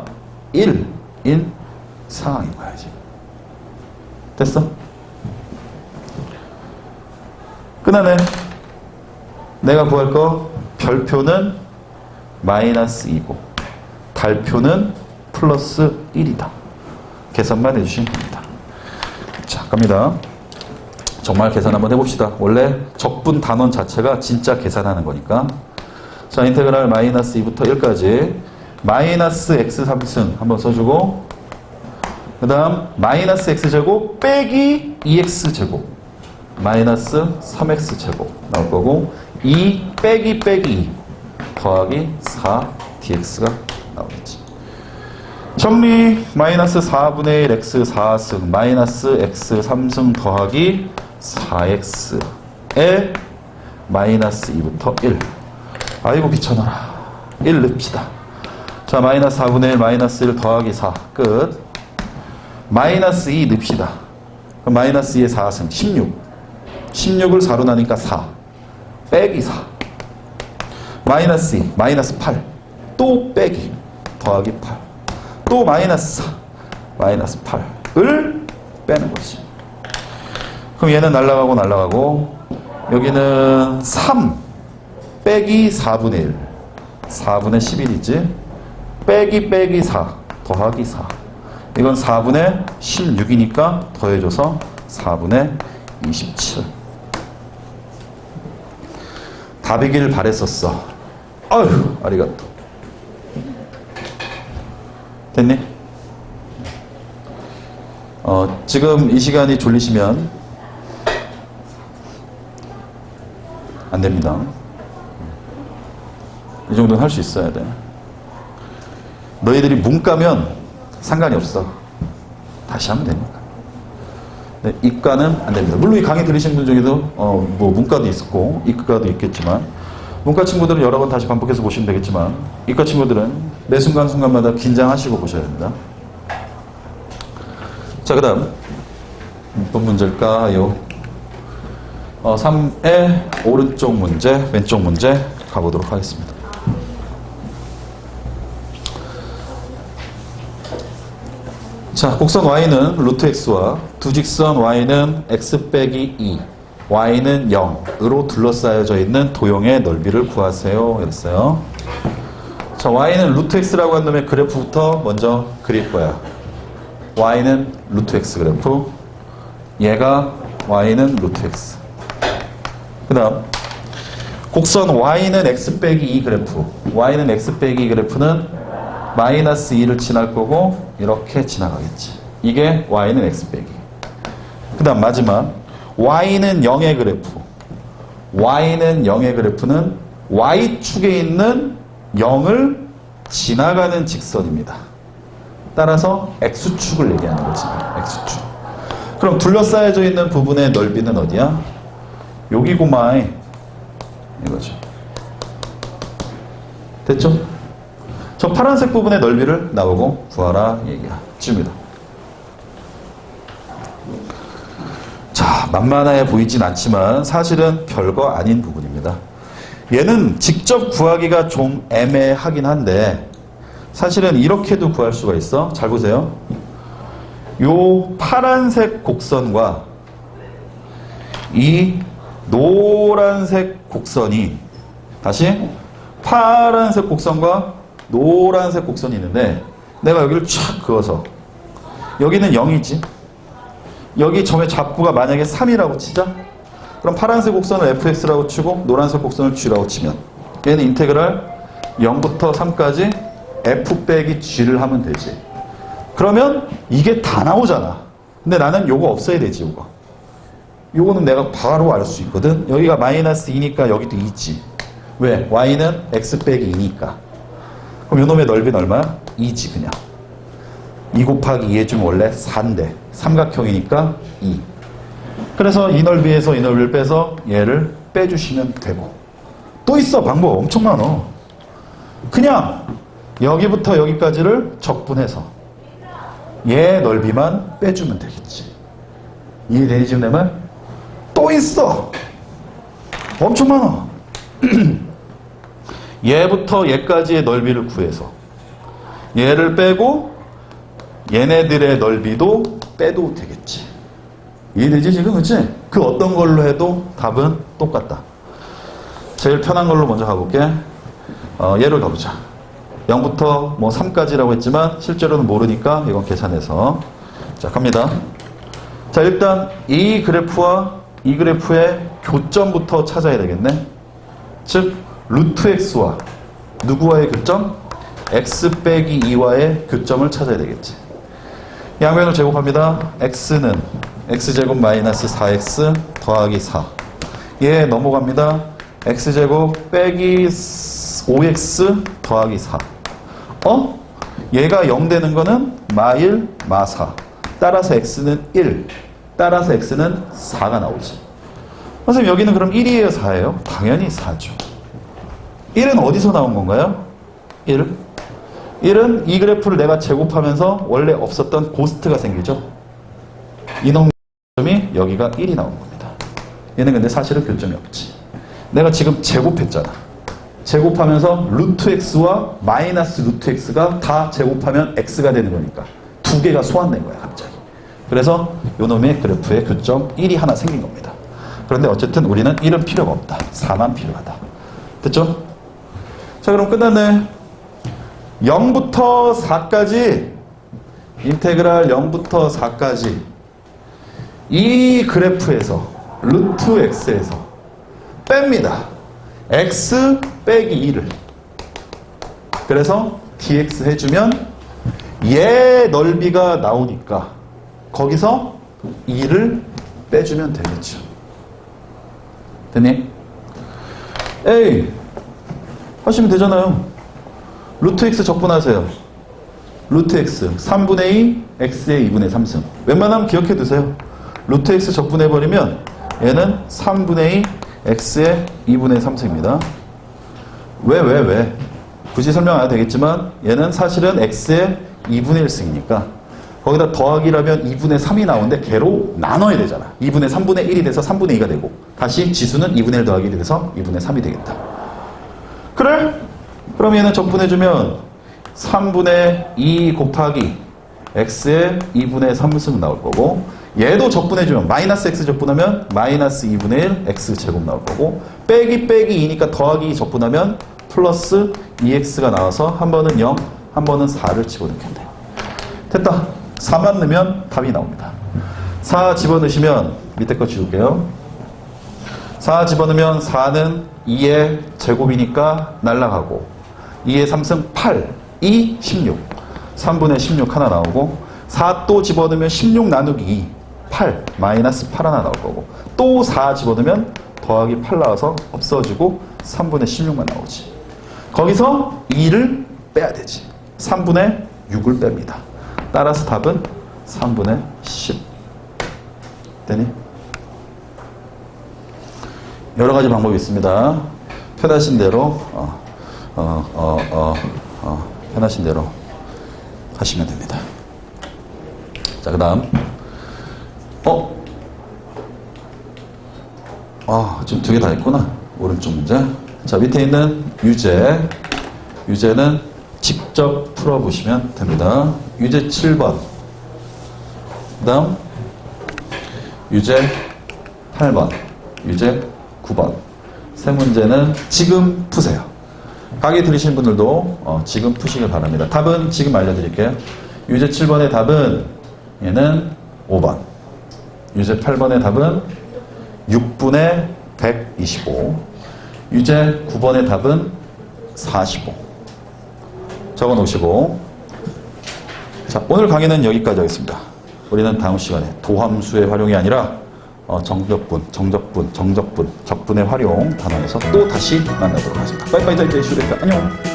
Speaker 1: 1. 1 상황인 거야, 지금. 됐어? 끝나네. 내가 구할 거 별표는 마이너스 2고 달표는 플러스 1이다. 계산만 해주시면 됩니다. 자, 갑니다. 정말 계산 한번 해봅시다. 원래 적분 단원 자체가 진짜 계산하는 거니까. 자, 인테그랄 마이너스 2부터 1까지 마이너스 x 3승 한번 써주고 그 다음 마이너스 x제곱 빼기 2x제곱 마이너스 3x제곱 나올 거고 2 빼기 2 더하기 4 dx가 나오겠지. 정리. 마이너스 4분의 1 x 4승 마이너스 x 3승 더하기 4x에 마이너스 2부터 1. 아이고 귀찮아라. 1 넣읍시다. 자, 마이너스 4분의 1 마이너스 1 더하기 4 끝. 마이너스 2 넣읍시다. 그럼 마이너스 2의 4승 16. 16을 4로 나니까 4 빼기 4 마이너스 2 마이너스 8 또 빼기 더하기 8 또 마이너스 4 마이너스 8을 빼는 거지. 그럼 얘는 날라가고 여기는 3 빼기 4분의 1 4분의 11이지 빼기 4 더하기 4 이건 4분의 16이니까 더해줘서 4분의 27. 답이길 바랬었어. 아유, 아리가또. 됐니? 지금 이 시간이 졸리시면 안 됩니다. 이 정도는 할 수 있어야 돼. 너희들이 문과면 상관이 없어. 다시 하면 되니까. 네, 이과는 안 됩니다. 물론 이 강의 들으신 분 중에도 뭐 문과도 있었고 이과도 있겠지만 문과 친구들은 여러 번 다시 반복해서 보시면 되겠지만 이과 친구들은 매 순간순간마다 긴장하시고 보셔야 됩니다. 자, 그 다음 어떤 문제일까요? 3의 오른쪽 문제, 왼쪽 문제 가보도록 하겠습니다. 자, 곡선 y는 루트 x와 두 직선 y는 x 빼기 2, y는 0으로 둘러싸여져 있는 도형의 넓이를 구하세요. 이랬어요. 자, y는 루트 x라고 한 놈의 그래프부터 먼저 그릴 거야. y는 루트 x 그래프, 얘가 y는 루트 x. 그 다음 곡선 y는 x 빼기 2 그래프, y는 x 빼기 2 그래프는 마이너스 2를 지날 거고 이렇게 지나가겠지. 이게 y는 x 빼기. 그 다음 마지막 y는 0의 그래프, y는 0의 그래프는 y축에 있는 0을 지나가는 직선입니다. 따라서 x축을 얘기하는 거지. x축. 그럼 둘러싸여져 있는 부분의 넓이는 어디야? 여기고마이 이거죠. 됐죠? 저 파란색 부분의 넓이를 나보고 구하라 얘기야. 지웁니다. 자, 만만해 보이진 않지만 사실은 별거 아닌 부분입니다. 얘는 직접 구하기가 좀 애매하긴 한데 사실은 이렇게도 구할 수가 있어. 잘 보세요. 요 파란색 곡선과 이 노란색 곡선이 다시 파란색 곡선과 노란색 곡선이 있는데 내가 여기를 촥 그어서 여기는 0이지. 여기 점의 잡부가 만약에 3이라고 치자. 그럼 파란색 곡선을 fx라고 치고 노란색 곡선을 g라고 치면 얘는 인테그랄 0부터 3까지 f 빼기 g를 하면 되지. 그러면 이게 다 나오잖아. 근데 나는 요거 없어야 되지. 요거는 내가 바로 알 수 있거든. 여기가 마이너스 2니까 여기도 2지. 왜? y는 x 빼기 2니까. 그럼 요놈의 넓이는 얼마야? 2지 그냥. 2 곱하기 2 해주면 원래 4인데 삼각형이니까 2. 그래서 이 넓이에서 이 넓이를 빼서 얘를 빼주시면 되고. 또 있어. 방법 엄청 많어. 그냥 여기부터 여기까지를 적분해서 얘 넓이만 빼주면 되겠지. 이해되니 지금 내 말? 또 있어. 엄청 많아. 얘부터 얘까지의 넓이를 구해서 얘를 빼고 얘네들의 넓이도 빼도 되겠지. 이해되지 지금? 그치? 그 어떤 걸로 해도 답은 똑같다. 제일 편한 걸로 먼저 가볼게. 얘를 가보자. 0부터 뭐 3까지라고 했지만 실제로는 모르니까 이건 계산해서. 자, 갑니다. 자, 일단 이 그래프와 이 그래프의 교점부터 찾아야 되겠네. 즉 루트 x와 누구와의 교점? x 빼기 2와의 교점을 찾아야 되겠지. 양면을 제곱합니다. x는 x제곱 마이너스 4x 더하기 4. 얘 넘어갑니다. x제곱 빼기 5x 더하기 4. 얘가 0 되는 거는 마1, 마4. 따라서 x는 1. 따라서 x는 4가 나오지. 선생님 여기는 그럼 1이에요? 4예요? 당연히 4죠. 1은 어디서 나온 건가요? 1은 이 그래프를 내가 제곱하면서 원래 없었던 고스트가 생기죠. 이놈 교점이 여기가 1이 나온 겁니다. 얘는 근데 사실은 교점이 없지. 내가 지금 제곱했잖아. 제곱하면서 루트 x와 마이너스 루트 x가 다 제곱하면 x가 되는 거니까 두 개가 소환된 거야 갑자기. 그래서 요놈의 그래프의 교점 1이 하나 생긴 겁니다. 그런데 어쨌든 우리는 1은 필요가 없다. 4만 필요하다. 됐죠? 자, 그럼 끝났네. 0부터 4까지 인테그랄 0부터 4까지 이 그래프에서 루트 x에서 뺍니다. x 빼기 2를. 그래서 dx 해주면 얘 넓이가 나오니까 거기서 2를 빼주면 되겠죠. 됐니? 에이 하시면 되잖아요. 루트 x 적분하세요. 루트 x 3분의 2 x의 2분의 3승. 웬만하면 기억해 두세요. 루트 x 적분해버리면 얘는 3분의 2 x의 2분의 3승입니다. 왜? 굳이 설명 안 해도 되겠지만 얘는 사실은 x의 2분의 1승이니까 거기다 더하기라면 2분의 3이 나오는데 걔로 나눠야 되잖아. 2분의 3분의 1이 돼서 3분의 2가 되고 다시 지수는 2분의 1 더하기 1이 돼서 2분의 3이 되겠다. 그래? 그럼 얘는 적분해주면 3분의 2 곱하기 x의 2분의 3승 나올 거고 얘도 적분해주면 마이너스 x 적분하면 마이너스 2분의 1 x 제곱 나올 거고 빼기 2니까 더하기 적분하면 플러스 2x가 나와서 한 번은 0, 한 번은 4를 집어넣으면 돼. 됐다. 4만 넣으면 답이 나옵니다. 4 집어넣으시면 밑에 거 지울게요. 4 집어넣으면 4는 2의 제곱이니까 날라가고 2의 3승 8, 2, 16 3분의 16 하나 나오고 4 또 집어넣으면 16 나누기 2 8, 마이너스 8 하나 나올 거고 또 4 집어넣으면 더하기 8 나와서 없어지고 3분의 16만 나오지. 거기서 2를 빼야 되지. 3분의 6을 뺍니다. 따라서 답은 3분의 10 되니? 여러 가지 방법이 있습니다. 편하신 대로 편하신 대로 하시면 됩니다. 자, 그 다음 지금 두 개 다 했구나. 오른쪽 문제. 자, 밑에 있는 유제. 유제는 직접 풀어보시면 됩니다. 유제 7번. 그 다음, 유제 8번. 유제 9번. 세 문제는 지금 푸세요. 강의 들으신 분들도 지금 푸시길 바랍니다. 답은 지금 알려드릴게요. 유제 7번의 답은 얘는 5번. 유제 8번의 답은 6분의 125. 유제 9번의 답은 45. 적어 놓으시고. 자, 오늘 강의는 여기까지 하겠습니다. 우리는 다음 시간에 도함수의 활용이 아니라 정적분, 정적분, 정적분, 적분의 활용 단원에서 또 다시 만나도록 하겠습니다. 빠이빠이, 자이자이, 슈레카. 안녕.